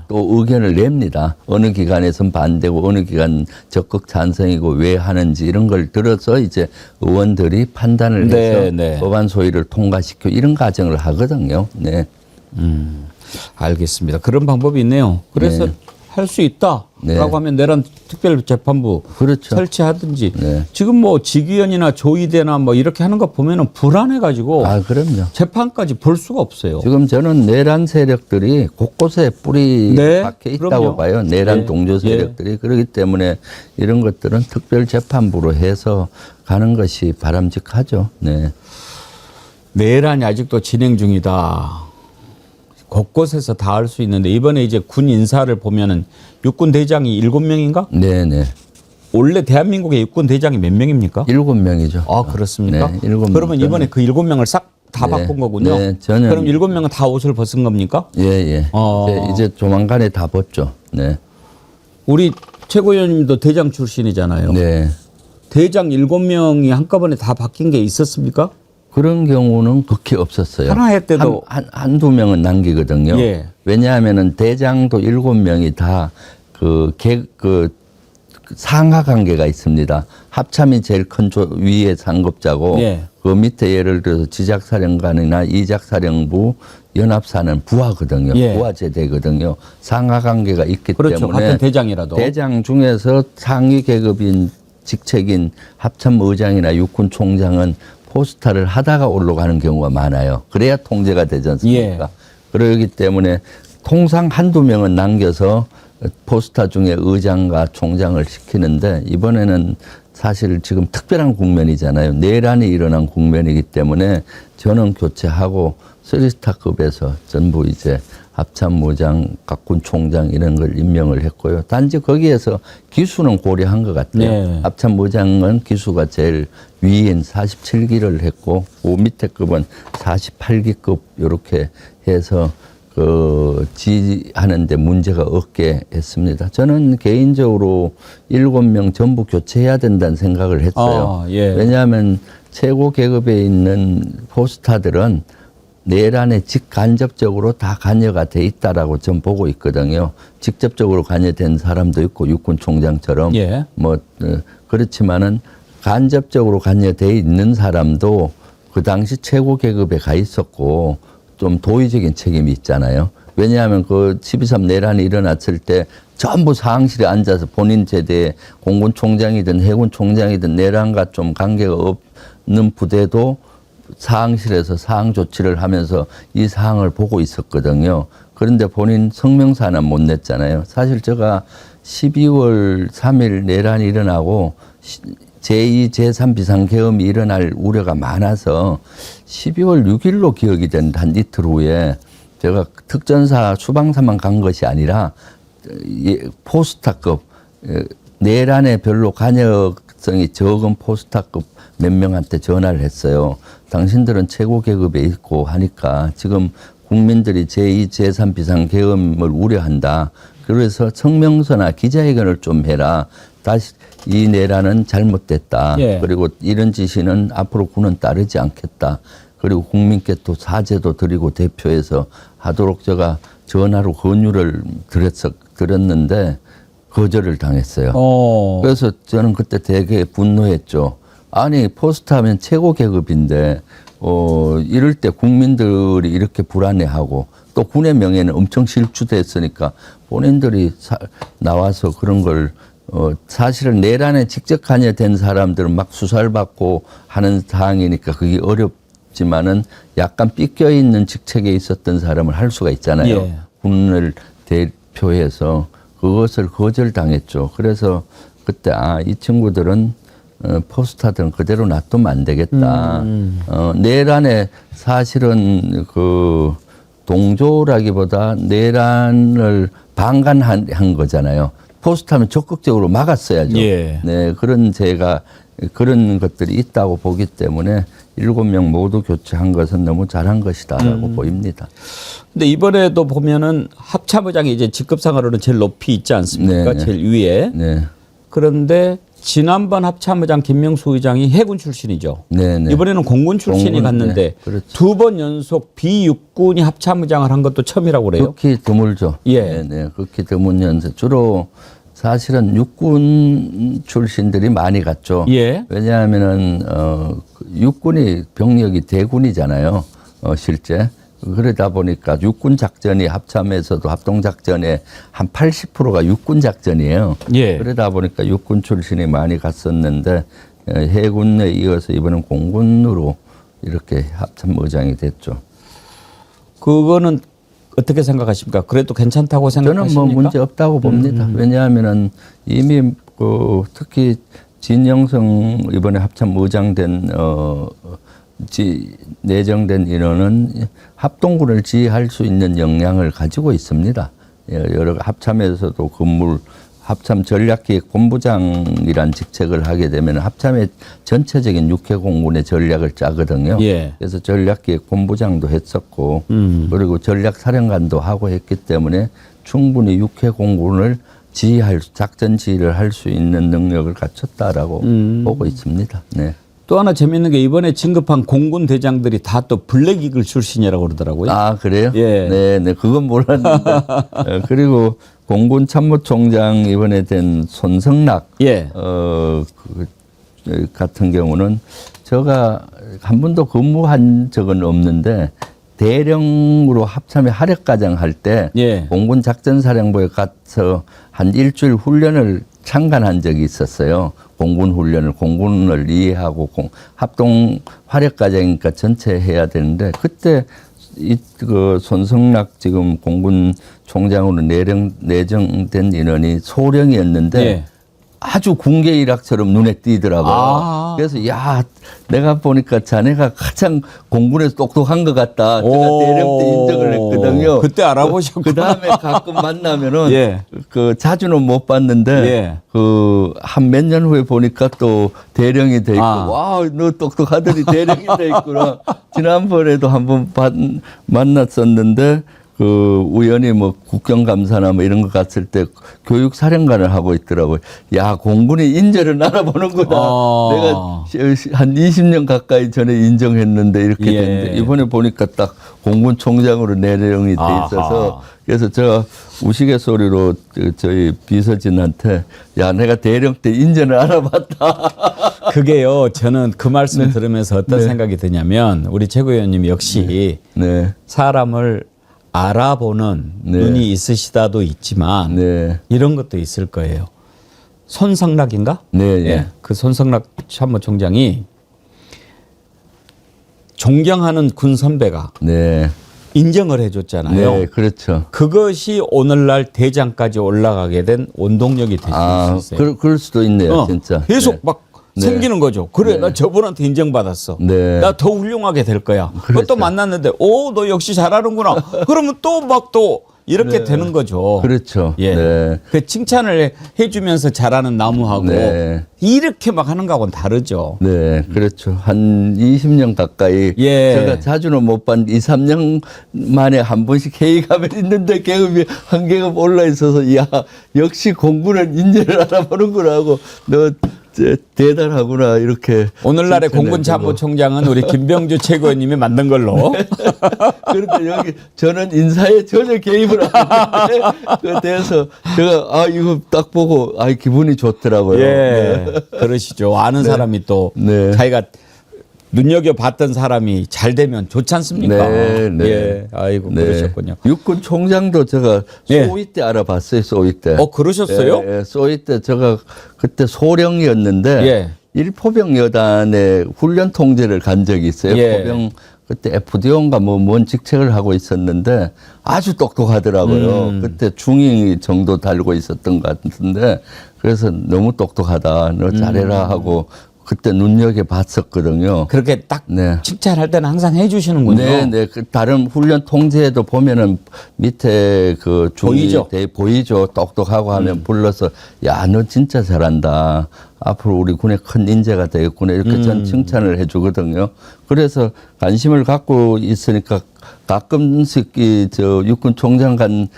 또 의견을 냅니다. 어느 기관에선 반대고 어느 기관 적극 찬성이고 왜 하는지 이런 걸 들어서 이제 의원들이 판단을 해서 법안 소위를 통과시키고 이런 과정을 하거든요. 네. 알겠습니다. 그런 방법이 있네요. 그래서 할 수 있다라고 하면 내란 특별재판부 설치하든지 지금 뭐 직위원이나 조의대나 뭐 이렇게 하는 거 보면은 불안해가지고 그럼요. 재판까지 볼 수가 없어요. 지금 저는 내란 세력들이 곳곳에 뿌리 박혀 있다고 봐요. 내란 동조 세력들이. 그렇기 때문에 이런 것들은 특별재판부로 해서 가는 것이 바람직하죠. 네. 내란이 아직도 진행 중이다. 곳곳에서 다 할 수 있는데 이번에 이제 군 인사를 보면은 육군 대장이 7명인가? 네네. 원래 대한민국의 육군 대장이 몇 명입니까? 7명이죠. 아, 그렇습니까? 네, 7명. 그러면 이번에 그 7명을 싹 다 바꾼 거군요. 네, 전혀. 그럼 7명은 다 옷을 벗은 겁니까? 예. 이제 조만간에 다 벗죠. 네. 우리 최고위원님도 대장 출신이잖아요. 네. 대장 7명이 한꺼번에 다 바뀐 게 있었습니까? 그런 경우는 극히 없었어요. 하나회 때도 한두 명은 남기거든요. 왜냐하면은 대장도 7명이 다 그 상하 관계가 있습니다. 합참이 제일 큰 위에 상급자고 그 밑에 예를 들어서 지작사령관이나 이작사령부 연합사는 부하거든요. 부하제대거든요. 상하 관계가 있기 때문에 같은 대장이라도 대장 중에서 상위 계급인 직책인 합참의장이나 육군총장은 포스타를 하다가 올라가는 경우가 많아요. 그래야 통제가 되지 않습니까? 그러기 때문에 통상 한두 명은 남겨서 포스타 중에 의장과 총장을 시키는데 이번에는 사실 지금 특별한 국면이잖아요. 내란이 일어난 국면이기 때문에 전원 교체하고 3스타급에서 전부 이제 합참무장, 각군총장 이런 걸 임명을 했고요. 단지 거기에서 기수는 고려한 것 같아요. 합참무장은 기수가 제일 위인 47기를 했고 그 밑에 급은 48기급 이렇게 해서 지휘하는데 문제가 없게 했습니다. 저는 개인적으로 7명 전부 교체해야 된다는 생각을 했어요. 왜냐하면 최고 계급에 있는 포스타들은 내란에 직간접적으로 다 관여가 돼 있다라고 전 보고 있거든요. 직접적으로 관여된 사람도 있고 육군총장처럼 그렇지만은 간접적으로 관여돼 있는 사람도 그 당시 최고 계급에 가 있었고 좀 도의적인 책임이 있잖아요. 왜냐하면 그 12.3 내란이 일어났을 때 전부 사항실에 앉아서 본인 제대에 공군총장이든 해군총장이든 내란과 좀 관계가 없는 부대도 사항실에서 사항 조치를 하면서 이 사항을 보고 있었거든요. 그런데 본인 성명서는 못 냈잖아요. 사실 제가 12월 3일 내란이 일어나고 제2, 제3 비상계엄이 일어날 우려가 많아서 12월 6일로 기억이 된 한 이틀 후에 제가 특전사 수방사만 간 것이 아니라 포스타급 내란에 별로 관여성이 적은 포스타급 몇 명한테 전화를 했어요. 당신들은 최고 계급에 있고 하니까 지금 국민들이 제2, 제3 비상계엄을 우려한다. 그래서 성명서나 기자회견을 좀 해라. 다시 이 내란은 잘못됐다. 예. 그리고 이런 지시는 앞으로 군은 따르지 않겠다. 그리고 국민께 또 사죄도 드리고 대표해서 하도록 제가 전화로 권유를 드렸는데 거절을 당했어요. 그래서 저는 그때 되게 분노했죠. 아니 포스트하면 최고 계급인데 이럴 때 국민들이 이렇게 불안해하고 또 군의 명예는 엄청 실추됐으니까 본인들이 나와서 그런 걸 사실은 내란에 직접 관여된 사람들은 막 수사를 받고 하는 사항이니까 그게 어렵지만은 약간 삐껴 있는 직책에 있었던 사람을 할 수가 있잖아요. 예. 군을 대표해서 그것을 거절당했죠. 그래서 그때 이 친구들은 포스트하든 그대로 놔두면 안 되겠다. 내란에 사실은 그 동조라기보다 내란을 방관한 거잖아요. 포스트하면 적극적으로 막았어야죠. 예. 네, 그런 것들이 있다고 보기 때문에 7명 모두 교체한 것은 너무 잘한 것이다라고 보입니다. 근데 이번에도 보면은 합참의장이 이제 직급상으로는 제일 높이 있지 않습니까? 네. 제일 위에. 네. 그런데 지난번 합참의장 김명수 의장이 해군 출신이죠. 네, 네. 이번에는 공군 출신이 공군, 갔는데 네, 그렇죠. 2번 연속 비육군이 합참의장을 한 것도 처음이라고 그래요. 극히 드물죠. 예. 네, 네. 극히 드문 연세. 주로 사실은 육군 출신들이 많이 갔죠. 예. 왜냐하면은 육군이 병력이 대군이잖아요. 실제. 그러다 보니까 육군 작전이 합참에서도 합동 작전의 한 80%가 육군 작전이에요. 예. 그러다 보니까 육군 출신이 많이 갔었는데 해군에 이어서 이번엔 공군으로 이렇게 합참의장이 됐죠. 그거는 어떻게 생각하십니까? 그래도 괜찮다고 생각하십니까? 저는 뭐 문제 없다고 봅니다. 왜냐하면은 이미 특히 진영성 이번에 합참의장 내정된 인원은 합동군을 지휘할 수 있는 역량을 가지고 있습니다. 여러 합참에서도 합참 전략기획 본부장이란 직책을 하게 되면 합참의 전체적인 육해공군의 전략을 짜거든요. 예. 그래서 전략기획 본부장도 했었고 그리고 전략사령관도 하고 했기 때문에 충분히 육해공군을 작전 지휘를 할 수 있는 능력을 갖췄다라고 보고 있습니다. 네. 또 하나 재밌는 게 이번에 진급한 공군 대장들이 다 또 블랙이글 출신이라고 그러더라고요. 아, 그래요? 예. 네, 네. 그건 몰랐는데. 그리고 공군 참모총장 이번에 된 손성락. 예. 같은 경우는 제가 한 번도 근무한 적은 없는데 대령으로 합참에 하력과장 할 때 예. 공군 작전사령부에 가서 한 일주일 훈련을 참관한 적이 있었어요. 공군 훈련을, 공군을 이해하고 합동 화력과장이니까 전체 해야 되는데 그때 그 손성락 지금 공군 총장으로 내정된 인원이 소령이었는데 예. 아주 군계 일학처럼 눈에 띄더라고요. 그래서 내가 보니까 자네가 가장 공군에서 똑똑한 것 같다. 제가 대령 때 인정을 했거든요. 그때 알아보셨구나. 그 다음에 가끔 만나면은 예. 자주는 못 봤는데 예. 한 몇 년 후에 보니까 또 대령이 돼 있고 와, 너 똑똑하더니 대령이 돼 있구나. 지난번에도 한번 만났었는데 우연히 국경감사나 이런 거 갔을 때 교육사령관을 하고 있더라고요. 야, 공군이 인재를 알아보는구나. 내가 한 20년 가까이 전에 인정했는데 이렇게 예. 됐는데 이번에 보니까 딱 공군 총장으로 내정이 돼 있어서 그래서 제가 우스갯소리로 저희 비서진한테 야, 내가 대령 때 인재를 알아봤다. 그게요. 저는 그 말씀 들으면서 어떤 생각이 드냐면 우리 최고위원님 역시 사람을 알아보는 눈이 있으시다도 있지만 이런 것도 있을 거예요. 손성락인가? 네. 그 손성락 참모총장이 존경하는 군 선배가 인정을 해줬잖아요. 네, 그렇죠. 그것이 오늘날 대장까지 올라가게 된 원동력이 될 수 있어요. 그럴 수도 있네요, 진짜. 계속 막 생기는 거죠. 그래, 나 저분한테 인정받았어. 나 더 훌륭하게 될 거야. 그또 만났는데, 너 역시 잘하는구나. 그러면 또 이렇게 되는 거죠. 그렇죠. 예. 네. 그 칭찬을 해주면서 자라는 나무하고 네. 이렇게 막 하는 거하고는 다르죠. 네, 그렇죠. 한 20년 가까이 예. 제가 자주는 못 봤는데 2, 3년 만에 한 번씩 회의감에 있는데 계급이 한 계급 올라 있어서 야 역시 공부는 인재를 알아보는구나 하고 너 대단하구나 이렇게. 오늘날의 칭찬해주고. 공군참모총장은 우리 김병주 최고위원님이 만든 걸로. 그런데 여기 저는 인사에 전혀 개입을 안 했는데 그에 대해서 제가 아 이거 딱 보고 아 기분이 좋더라고요. 예, 그러시죠. 아는 사람이 또 네. 자기가 눈여겨봤던 사람이 잘 되면 좋지 않습니까? 네, 네. 예, 아이고 네. 그러셨군요. 육군 총장도 제가 예. 소위 때 알아봤어요. 소위 때. 그러셨어요? 예, 예, 소위 때 제가 그때 소령이었는데 예. 일포병 여단의 훈련 통제를 간 적이 있어요. 예. 포병 그때 FDO인가 뭔 직책을 하고 있었는데 아주 똑똑하더라고요. 그때 중위 정도 달고 있었던 것 같은데 그래서 너무 똑똑하다. 너 잘해라 하고 그때 눈여겨 봤었거든요. 그렇게 딱 네. 칭찬할 때는 항상 해주시는군요. 네, 네. 그 다른 훈련 통제에도 보면은 밑에 그 보이죠? 보이죠. 똑똑하고 하면 불러서 야, 너 진짜 잘한다. 앞으로 우리 군에 큰 인재가 되겠구나. 이렇게 전 칭찬을 해주거든요. 그래서 관심을 갖고 있으니까 가끔씩 저 육군 총장 간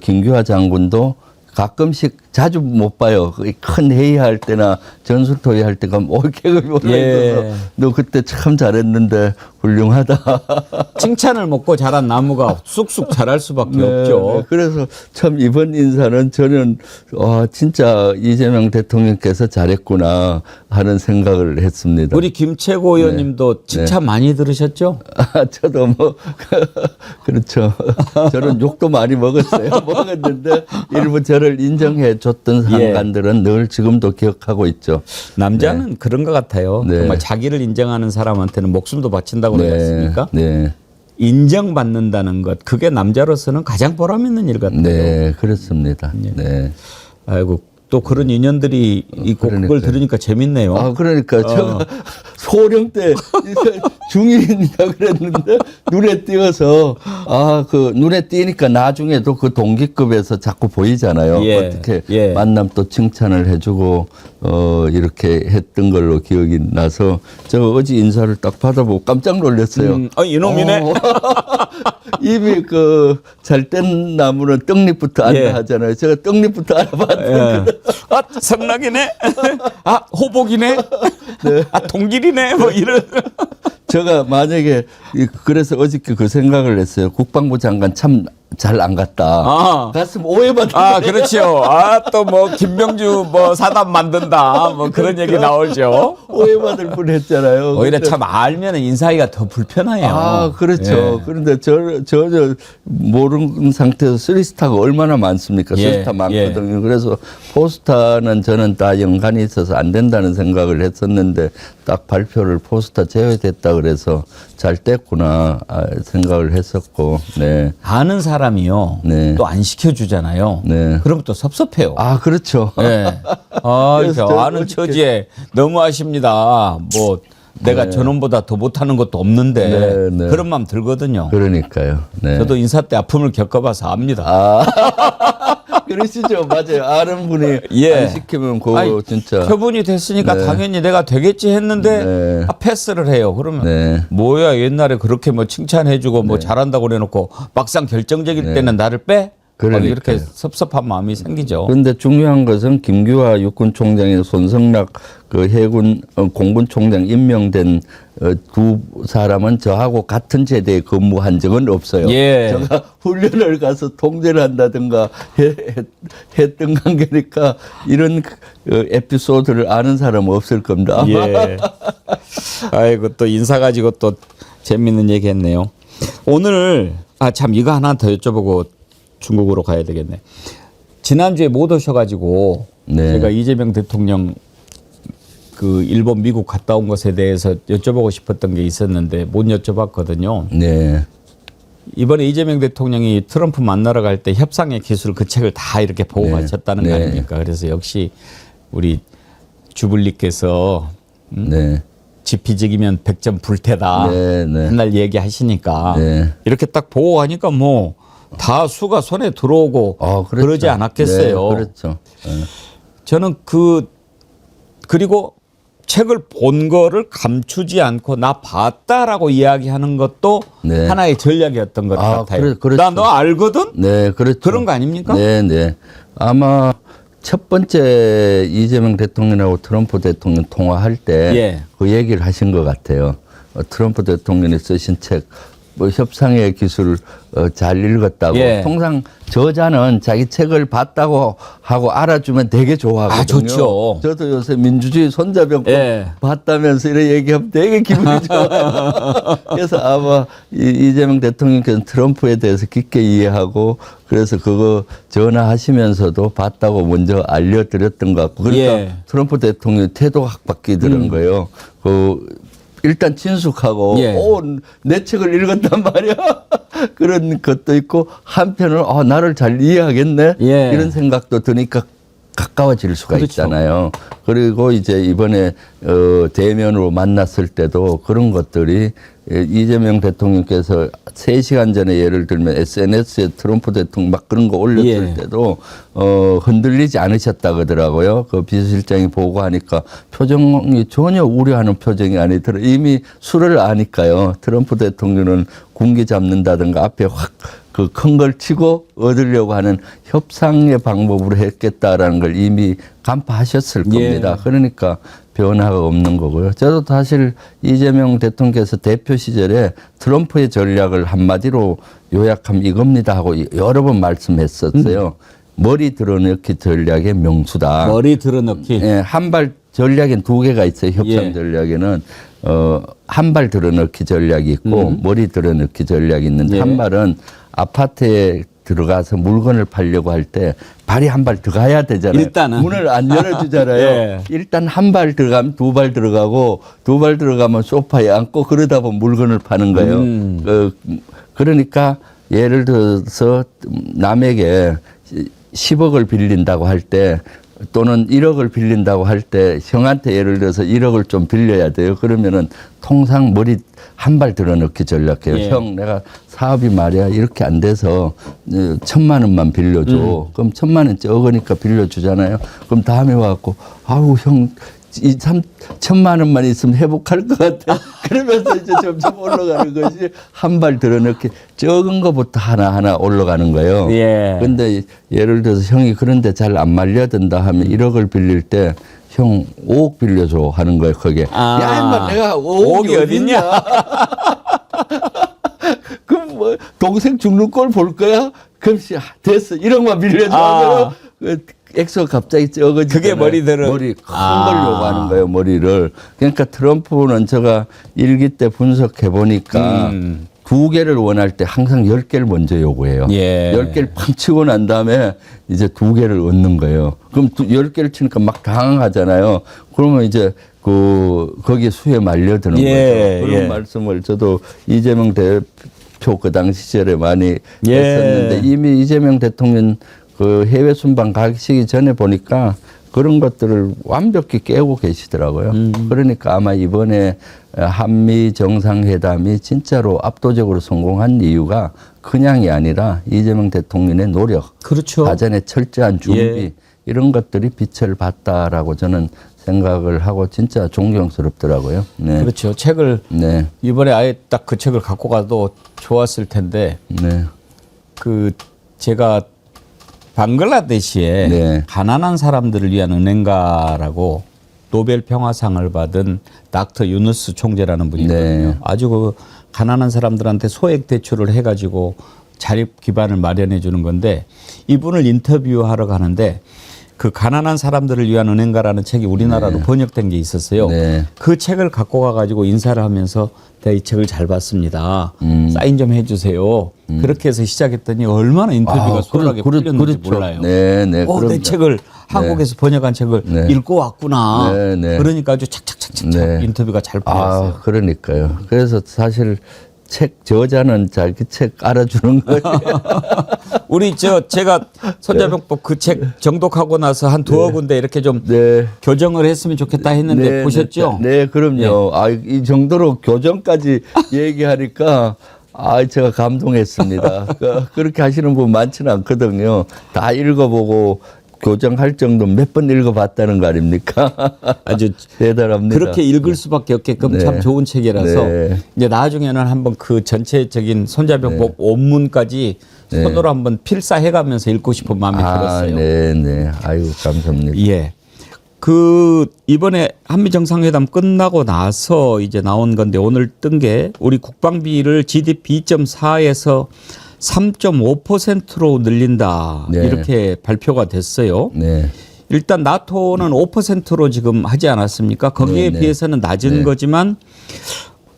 김규하 장군도 가끔씩 자주 못 봐요. 큰 회의할 때나 전술토의 할 때가 올 계급이 올라있어서 예. 너 그때 참 잘했는데 훌륭하다. 칭찬을 먹고 자란 나무가 쑥쑥 자랄 수밖에 네, 없죠. 네. 그래서 참 이번 인사는 저는 진짜 이재명 대통령께서 잘했구나 하는 생각을 했습니다. 우리 김채고 의원님도 칭찬 많이 들으셨죠? 저도 뭐 그렇죠. 저는 욕도 많이 먹었어요. 먹었는데 일부 저를 인정해 줬던 상관들은 늘 지금도 기억하고 있죠. 남자는 그런 것 같아요. 네. 정말 자기를 인정하는 사람한테는 목숨도 바친다고 그러지 않습니까? 네. 인정받는다는 것, 그게 남자로서는 가장 보람 있는 일 같아요. 네, 그렇습니다. 네. 아이고, 또 그런 인연들이 있고 그걸 그러니까요. 들으니까 재밌네요. 아, 그러니까 제가 소령 때 중인이라 그랬는데 눈에 띄어서 그 눈에 띄니까 나중에도 그 동기급에서 자꾸 보이잖아요. 예, 어떻게 예. 만남 또 칭찬을 해주고 이렇게 했던 걸로 기억이 나서 제가 어제 인사를 딱 받아보고 깜짝 놀랐어요. 이놈이네. 입이 잘된 나무는 떡잎부터 안다 예. 하잖아요. 제가 떡잎부터 알아봤는데 아, 성락이네. 아, 호복이네. 아, 동길이네. 뭐 이런. 제가 만약에 그래서 어저께 그 생각을 했어요. 국방부 장관 참 잘 안 갔다. 갔으면 오해받을 아, 그렇죠. 아, 또 뭐 김병주 뭐 사단 만든다. 뭐 그런 얘기 나오죠. 오해받을 뻔했잖아요. 오히려 근데 참 알면 인사하기가 더 불편해요. 그렇죠. 예. 그런데 전혀 모르는 상태에서 쓰리스타가 얼마나 많습니까? 예, 쓰리스타 많거든요. 그래서 포스타는 저는 다 연관이 있어서 안 된다는 생각을 했었는데 딱 발표를 포스타 제외됐다 그래서 잘 됐구나 생각을 했었고, 네. 아는 사람이요. 네. 또 안 시켜주잖아요. 네. 그럼 또 섭섭해요. 그렇죠. 네. 그래서 저 아는 처지에 너무하십니다. 뭐 내가 저놈보다 더 못하는 것도 없는데 네, 네. 그런 마음 들거든요. 그러니까요. 네. 저도 인사 때 아픔을 겪어봐서 압니다. 그러시죠. 맞아요. 아는 분이 예. 안 시키면 그거 아니, 진짜. 표본이 됐으니까 네. 당연히 내가 되겠지 했는데 네. 패스를 해요. 그러면 네. 뭐야 옛날에 그렇게 뭐 칭찬해주고 뭐 잘한다고 그래놓고 막상 결정적일 때는 나를 빼? 막 그러니까요. 이렇게 섭섭한 마음이 생기죠. 그런데 중요한 것은 김규하 육군 총장이 손성락 해군 공군 총장 임명된 두 사람은 저하고 같은 제대에 근무한 적은 없어요. 예. 제가 훈련을 가서 통제를 한다든가 했던 관계니까 이런 에피소드를 아는 사람은 없을 겁니다. 예. 아이고 또 인사 가지고 또 재밌는 얘기 했네요. 오늘 참 이거 하나 더 여쭤보고 중국으로 가야 되겠네. 지난주에 못 오셔가지고 네. 제가 이재명 대통령 그 일본 미국 갔다 온 것에 대해서 여쭤보고 싶었던 게 있었는데 못 여쭤봤거든요. 네. 이번에 이재명 대통령이 트럼프 만나러 갈 때 협상의 기술 그 책을 다 이렇게 보고 네. 가셨다는 거 네. 아닙니까? 그래서 역시 우리 주불리께서 네. 지피지기면 100점 불태다. 네, 네. 맨날 얘기하시니까 네. 이렇게 딱 보고 가니까 뭐 다 수가 손에 들어오고 그렇죠. 그러지 않았겠어요. 네, 그렇죠. 저는 그리고 책을 본 거를 감추지 않고 나 봤다라고 이야기하는 것도 네. 하나의 전략이었던 것 같아요. 그렇죠. 나 너 알거든? 네, 그렇죠. 그런 거 아닙니까? 네, 네. 아마 첫 번째 이재명 대통령하고 트럼프 대통령 통화할 때 그 얘기를 하신 것 같아요. 트럼프 대통령이 쓰신 책, 뭐 협상의 기술 잘 읽었다고. 통상 저자는 자기 책을 봤다고 하고 알아주면 되게 좋아하거든요. 좋죠. 저도 요새 민주주의 손자병법 봤다면서 이런 얘기하면 되게 기분이 좋아요. 그래서 아마 이재명 대통령께서 트럼프에 대해서 깊게 이해하고 그래서 그거 전화하시면서도 봤다고 먼저 알려드렸던 것 같고 그러니까 트럼프 대통령이 태도가 확 바뀌더란 거예요. 일단 친숙하고 내 책을 읽었단 말이야. 그런 것도 있고 한편으로 나를 잘 이해하겠네 이런 생각도 드니까 가까워질 수가 있잖아요. 그리고 이제 이번에 대면으로 만났을 때도 그런 것들이 이재명 대통령께서 3시간 전에 예를 들면 SNS에 트럼프 대통령 막 그런 거 올렸을 때도 흔들리지 않으셨다 그러더라고요. 그 비서실장이 보고하니까 표정이 전혀 우려하는 표정이 아니더라. 이미 술을 아니까요. 트럼프 대통령은 군기 잡는다든가 앞에 확 그 큰 걸 치고 얻으려고 하는 협상의 방법으로 했겠다라는 걸 이미 간파하셨을 겁니다. 그러니까 변화가 없는 거고요. 저도 사실 이재명 대통령께서 대표 시절에 트럼프의 전략을 한마디로 요약하면 이겁니다 하고 여러 번 말씀했었어요. 머리 드러넣기 전략의 명수다. 머리 드러넣기. 한 발 전략엔 2개가 있어요. 협상 전략에는 한 발 드러넣기 전략이 있고 머리 드러넣기 전략이 있는데 한 발은 아파트에 들어가서 물건을 팔려고 할 때 발이 한 발 들어가야 되잖아요. 일단은. 문을 안 열어주잖아요. 일단 한 발 들어가면 2발 들어가고 2발 들어가면 소파에 앉고 그러다 보면 물건을 파는 거예요. 그러니까 예를 들어서 남에게 10억을 빌린다고 할 때 또는 1억을 빌린다고 할 때 형한테 예를 들어서 1억을 좀 빌려야 돼요. 그러면은 통상 머리 한 발 드러넣기 전략해요. 형 내가 사업이 말이야 이렇게 안 돼서 1,000만 원만 빌려줘. 그럼 1,000만 원 적으니까 빌려주잖아요. 그럼 다음에 와갖고 아우 형 1,000만 원만 있으면 회복할 것 같아. 그러면서 이제 점점 올라가는 것이 한 발 드러넣기 적은 것부터 하나하나 올라가는 거예요. 근데 예를 들어서 형이 그런데 잘 안 말려든다 하면 1억을 빌릴 때 형 5억 빌려줘 하는 거예요. 거기에. 야 인마 내가 5억이 어딨냐. 그럼 뭐 동생 죽는 꼴 볼 거야? 그럼 됐어 1억만 빌려줘. 액수가 갑자기 적어지잖아요. 그게 머리 큰 걸 요구하는 거예요. 머리를. 그러니까 트럼프는 제가 일기 때 분석해 보니까 2개를 원할 때 항상 10개를 먼저 요구해요. 10개를 팡 치고 난 다음에 이제 2개를 얻는 거예요. 그럼 10개를 치니까 막 당황하잖아요. 그러면 이제 거기에 수에 말려드는 거죠. 그런 말씀을 저도 이재명 대표 그 당시 시절에 많이 했었는데 이미 이재명 대통령 그 해외 순방 가시기 전에 보니까 그런 것들을 완벽히 깨고 계시더라고요. 그러니까 아마 이번에 한미 정상회담이 진짜로 압도적으로 성공한 이유가 그냥이 아니라 이재명 대통령의 노력, 사전에 철저한 준비 이런 것들이 빛을 봤다라고 저는 생각을 하고 진짜 존경스럽더라고요. 그렇죠. 책을 이번에 아예 딱 그 책을 갖고 가도 좋았을 텐데 제가 방글라데시에 가난한 사람들을 위한 은행가라고 노벨 평화상을 받은 닥터 유누스 총재라는 분이 있거든요. 아주 그 가난한 사람들한테 소액 대출을 해가지고 자립 기반을 마련해 주는 건데 이분을 인터뷰하러 가는데 그 가난한 사람들을 위한 은행가라는 책이 우리나라로 번역된 게 있었어요. 그 책을 갖고 가가지고 인사를 하면서 내가 이 책을 잘 봤습니다. 사인 좀 해주세요. 그렇게 해서 시작했더니 얼마나 인터뷰가 수월하게 풀렸는지 몰라요. 내 책을 한국에서 번역한 책을 읽고 왔구나. 그러니까 아주 착착착착 인터뷰가 잘 풀렸어요. 그러니까요. 그래서 사실 책 저자는 자기 책 알아주는 거예요. 우리 제가 손자병법 그 책 정독하고 나서 한 2억 군데 이렇게 좀 교정을 했으면 좋겠다 했는데 보셨죠? 그럼요. 이 정도로 교정까지 얘기하니까 제가 감동했습니다. 그렇게 하시는 분 많지는 않거든요. 다 읽어보고 교정할 정도 몇 번 읽어봤다는 거 아닙니까? 아주 대단합니다. 그렇게 읽을 수밖에 없게끔 네. 참 좋은 책이라서 네. 이제 나중에는 한번 그 전체적인 손자병법 원문까지 네. 손으로 한번 필사해가면서 읽고 싶은 마음이 들었어요. 네. 아이고, 감사합니다. 예. 그 이번에 한미 정상회담 끝나고 나서 이제 나온 건데 오늘 뜬 게 우리 국방비를 GDP 2.4에서 3.5%로 늘린다. 네. 이렇게 발표가 됐어요. 네. 일단 나토는 5%로 지금 하지 않았습니까? 거기에 네. 비해서는 낮은 네. 거지만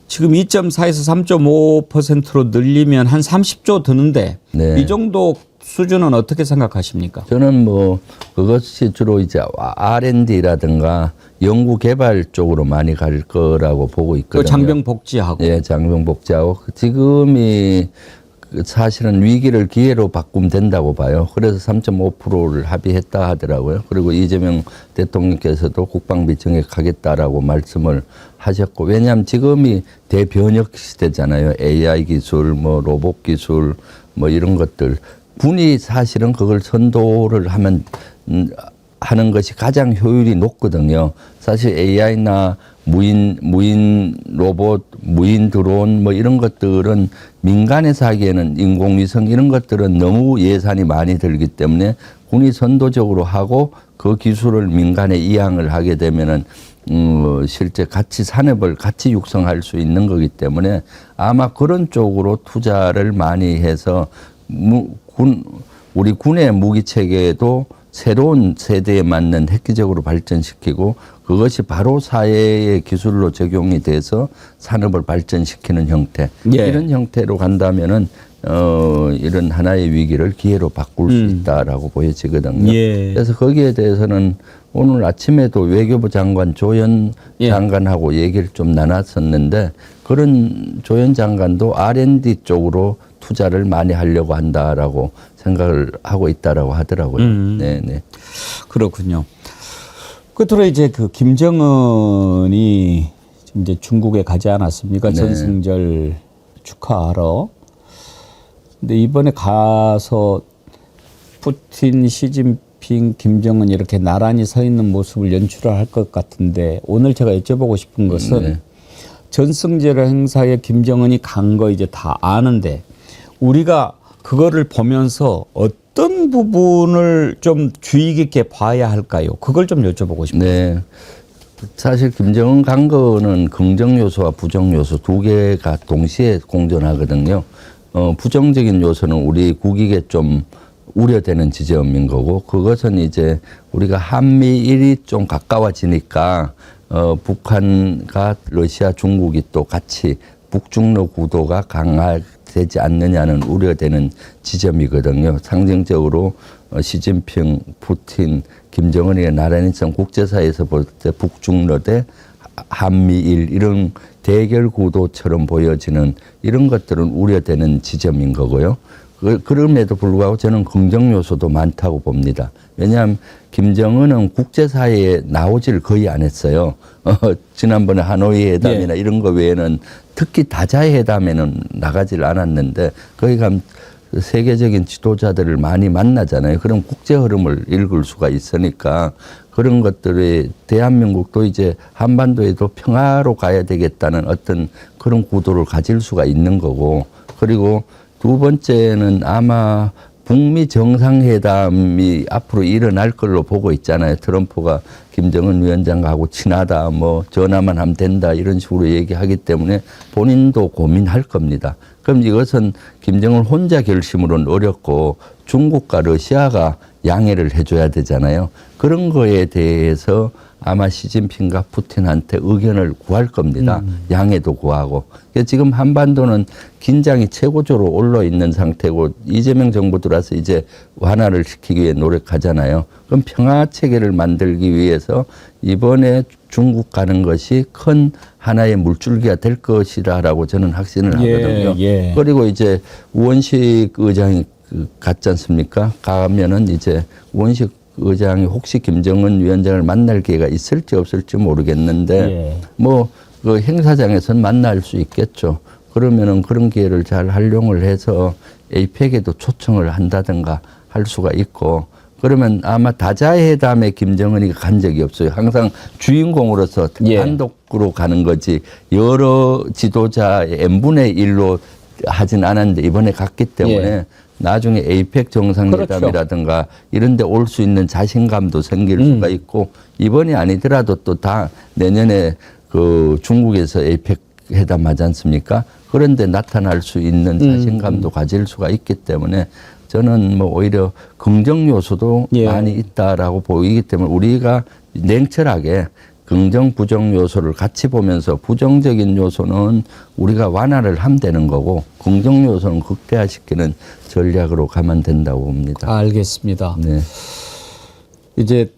지금 2.4에서 3.5%로 늘리면 한 30조 드는데 네. 이 정도 수준은 어떻게 생각하십니까? 저는 뭐 그것이 주로 이제 R&D라든가 연구 개발 쪽으로 많이 갈 거라고 보고 있거든요. 또 장병 복지하고 예, 장병 복지하고 지금이 사실은 위기를 기회로 바꾸면 된다고 봐요. 그래서 3.5%를 합의했다 하더라고요. 그리고 이재명 대통령께서도 국방비 증액하겠다라고 말씀을 하셨고, 왜냐하면 지금이 대변혁 시대잖아요. AI 기술, 뭐 로봇 기술, 뭐 이런 것들. 군이 사실은 그걸 선도를 하는 것이 가장 효율이 높거든요. 사실 AI나 무인 로봇, 무인 드론 뭐 이런 것들은 민간에서 하기에는 인공위성 이런 것들은 너무 예산이 많이 들기 때문에 군이 선도적으로 하고 그 기술을 민간에 이양을 하게 되면은 실제 같이 산업을 같이 육성할 수 있는 거기 때문에 아마 그런 쪽으로 투자를 많이 해서 우리 군의 무기 체계도 새로운 세대에 맞는 획기적으로 발전시키고 그것이 바로 사회의 기술로 적용이 돼서 산업을 발전시키는 형태 예. 이런 형태로 간다면은 이런 하나의 위기를 기회로 바꿀 수 있다라고 보여지거든요. 예. 그래서 거기에 대해서는 오늘 아침에도 외교부 장관 조연 예. 장관하고 얘기를 좀 나눴었는데 그런 조연 장관도 R&D 쪽으로 투자를 많이 하려고 한다라고 생각을 하고 있다라고 하더라고요. 네네. 그렇군요. 끝으로 이제 그 김정은이 지금 이제 중국에 가지 않았습니까? 네. 전승절 축하하러. 근데 이번에 가서 푸틴, 시진핑, 김정은 이렇게 나란히 서 있는 모습을 연출을 할 것 같은데 오늘 제가 여쭤보고 싶은 것은 네. 전승절 행사에 김정은이 간 거 이제 다 아는데 우리가 그거를 보면서 어떤 부분을 좀 주의 깊게 봐야 할까요? 그걸 좀 여쭤보고 싶어요. 네. 사실 김정은 간 거는 긍정 요소와 부정 요소 두 개가 동시에 공존하거든요. 부정적인 요소는 우리 국익에 좀 우려되는 지점인 거고 그것은 이제 우리가 한미일이 좀 가까워지니까 북한과 러시아, 중국이 또 같이 북중러 구도가 강화되지 않느냐는 우려되는 지점이거든요. 상징적으로 시진핑, 푸틴, 김정은이 나란히 선 국제사회에서 볼 때 북중러 대 한미일 이런 대결 구도처럼 보여지는 이런 것들은 우려되는 지점인 거고요. 그럼에도 불구하고 저는 긍정 요소도 많다고 봅니다. 왜냐하면 김정은은 국제사회에 나오질 거의 안 했어요. 지난번에 하노이 회담이나 네. 이런 거 외에는 특히 다자회 회담에는 나가질 않았는데 거기 가면 세계적인 지도자들을 많이 만나잖아요. 그럼 국제 흐름을 읽을 수가 있으니까 그런 것들이 대한민국도 이제 한반도에도 평화로 가야 되겠다는 어떤 그런 구도를 가질 수가 있는 거고 그리고 두 번째는 아마 북미 정상회담이 앞으로 일어날 걸로 보고 있잖아요. 트럼프가 김정은 위원장하고 친하다, 뭐 전화만 하면 된다 이런 식으로 얘기하기 때문에 본인도 고민할 겁니다. 그럼 이것은 김정은 혼자 결심으로는 어렵고 중국과 러시아가 양해를 해줘야 되잖아요. 그런 거에 대해서 아마 시진핑과 푸틴한테 의견을 구할 겁니다. 양해도 구하고. 지금 한반도는 긴장이 최고조로 올라 있는 상태고 이재명 정부 들어와서 이제 완화를 시키기 위해 노력하잖아요. 그럼 평화 체계를 만들기 위해서 이번에 중국 가는 것이 큰 하나의 물줄기가 될 것이라고 저는 확신을 하거든요. 예. 그리고 이제 우원식 의장이 갔지 않습니까? 가면은 이제 우원식 의장이 혹시 김정은 위원장을 만날 기회가 있을지 없을지 모르겠는데 예. 뭐 그 행사장에서는 만날 수 있겠죠. 그러면은 그런 기회를 잘 활용을 해서 에이펙에도 초청을 한다든가 할 수가 있고 그러면 아마 다자회담에 김정은이 간 적이 없어요. 항상 주인공으로서 예. 단독으로 가는 거지 여러 지도자의 n분의 1로 하진 않았는데 이번에 갔기 때문에 예. 나중에 에이펙 정상회담이라든가 이런 데 올 수 있는 자신감도 생길 수가 있고 이번이 아니더라도 또 다 내년에 그 중국에서 에이펙 회담 하지 않습니까? 그런데 나타날 수 있는 자신감도 가질 수가 있기 때문에 저는 뭐 오히려 긍정 요소도 예. 많이 있다라고 보이기 때문에 우리가 냉철하게 긍정 부정 요소를 같이 보면서 부정적인 요소는 우리가 완화를 하면 되는 거고 긍정 요소는 극대화시키는 전략으로 가면 된다고 봅니다. 알겠습니다. 네. 이제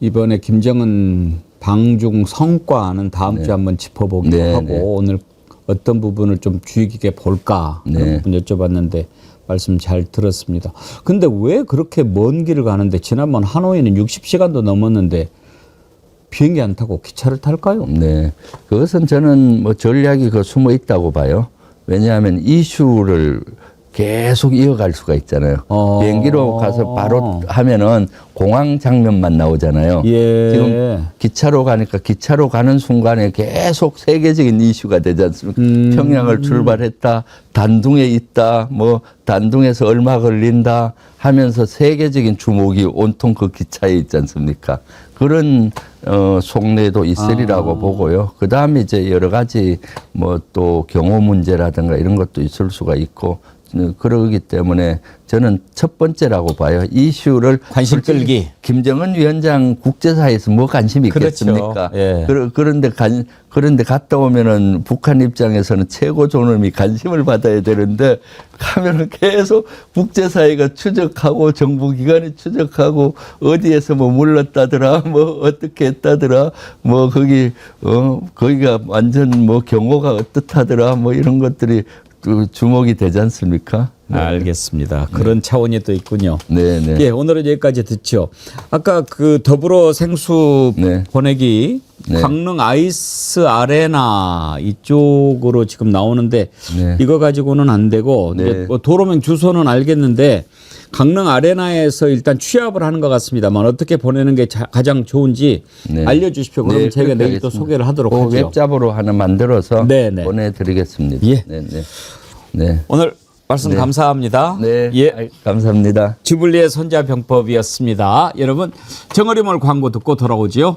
이번에 김정은 방중 성과는 다음 주에 한번 짚어보기로 네, 하고 네. 오늘 어떤 부분을 좀 주의 깊게 볼까 네. 한번 여쭤봤는데 말씀 잘 들었습니다. 근데 왜 그렇게 먼 길을 가는데 지난번 하노이는 60시간도 넘었는데 비행기 안 타고 기차를 탈까요? 네. 그것은 저는 뭐 전략이 그 숨어 있다고 봐요. 왜냐하면 이슈를 계속 이어갈 수가 있잖아요. 비행기로 가서 바로 하면은 공항 장면만 나오잖아요. 예. 지금 기차로 가니까 기차로 가는 순간에 계속 세계적인 이슈가 되지 않습니까? 평양을 출발했다, 단둥에 있다, 뭐 단둥에서 얼마 걸린다 하면서 세계적인 주목이 온통 그 기차에 있지 않습니까? 그런 속내도 있으리라고 보고요. 그 다음에 이제 여러 가지 뭐 또 경호 문제라든가 이런 것도 있을 수가 있고 그러기 때문에 저는 첫 번째라고 봐요. 이슈를 관심 끌기. 김정은 위원장 국제사회에서 뭐 관심이 있겠습니까? 그렇죠. 예. 그런데 갔다 오면은 북한 입장에서는 최고 존엄이 관심을 받아야 되는데 가면은 계속 국제사회가 추적하고 정부기관이 추적하고 어디에서 뭐 물렀다더라, 뭐 어떻게 했다더라, 뭐 거기가 완전 뭐 경호가 어떻다더라, 뭐 이런 것들이 주목이 되지 않습니까? 네. 알겠습니다. 그런 차원이 또 있군요. 네, 네. 예, 오늘은 여기까지 듣죠. 아까 그 더불어 생수 네. 보내기 네. 강릉 아이스 아레나 이쪽으로 지금 나오는데 네. 이거 가지고는 안 되고 네. 이제 뭐 도로명 주소는 알겠는데 강릉 아레나에서 일단 취합을 하는 것 같습니다만 어떻게 보내는 게 가장 좋은지 네. 알려주십시오. 그럼 네, 저희가 그렇게 내일 또 하겠습니다. 소개를 하도록 그 하죠. 웹잡으로 하나 만들어서 네, 네. 보내드리겠습니다. 예. 네, 네. 네. 오늘 말씀 네. 감사합니다. 네. 예. 감사합니다. 주블리의 손자병법이었습니다. 여러분 정어리몰 광고 듣고 돌아오지요.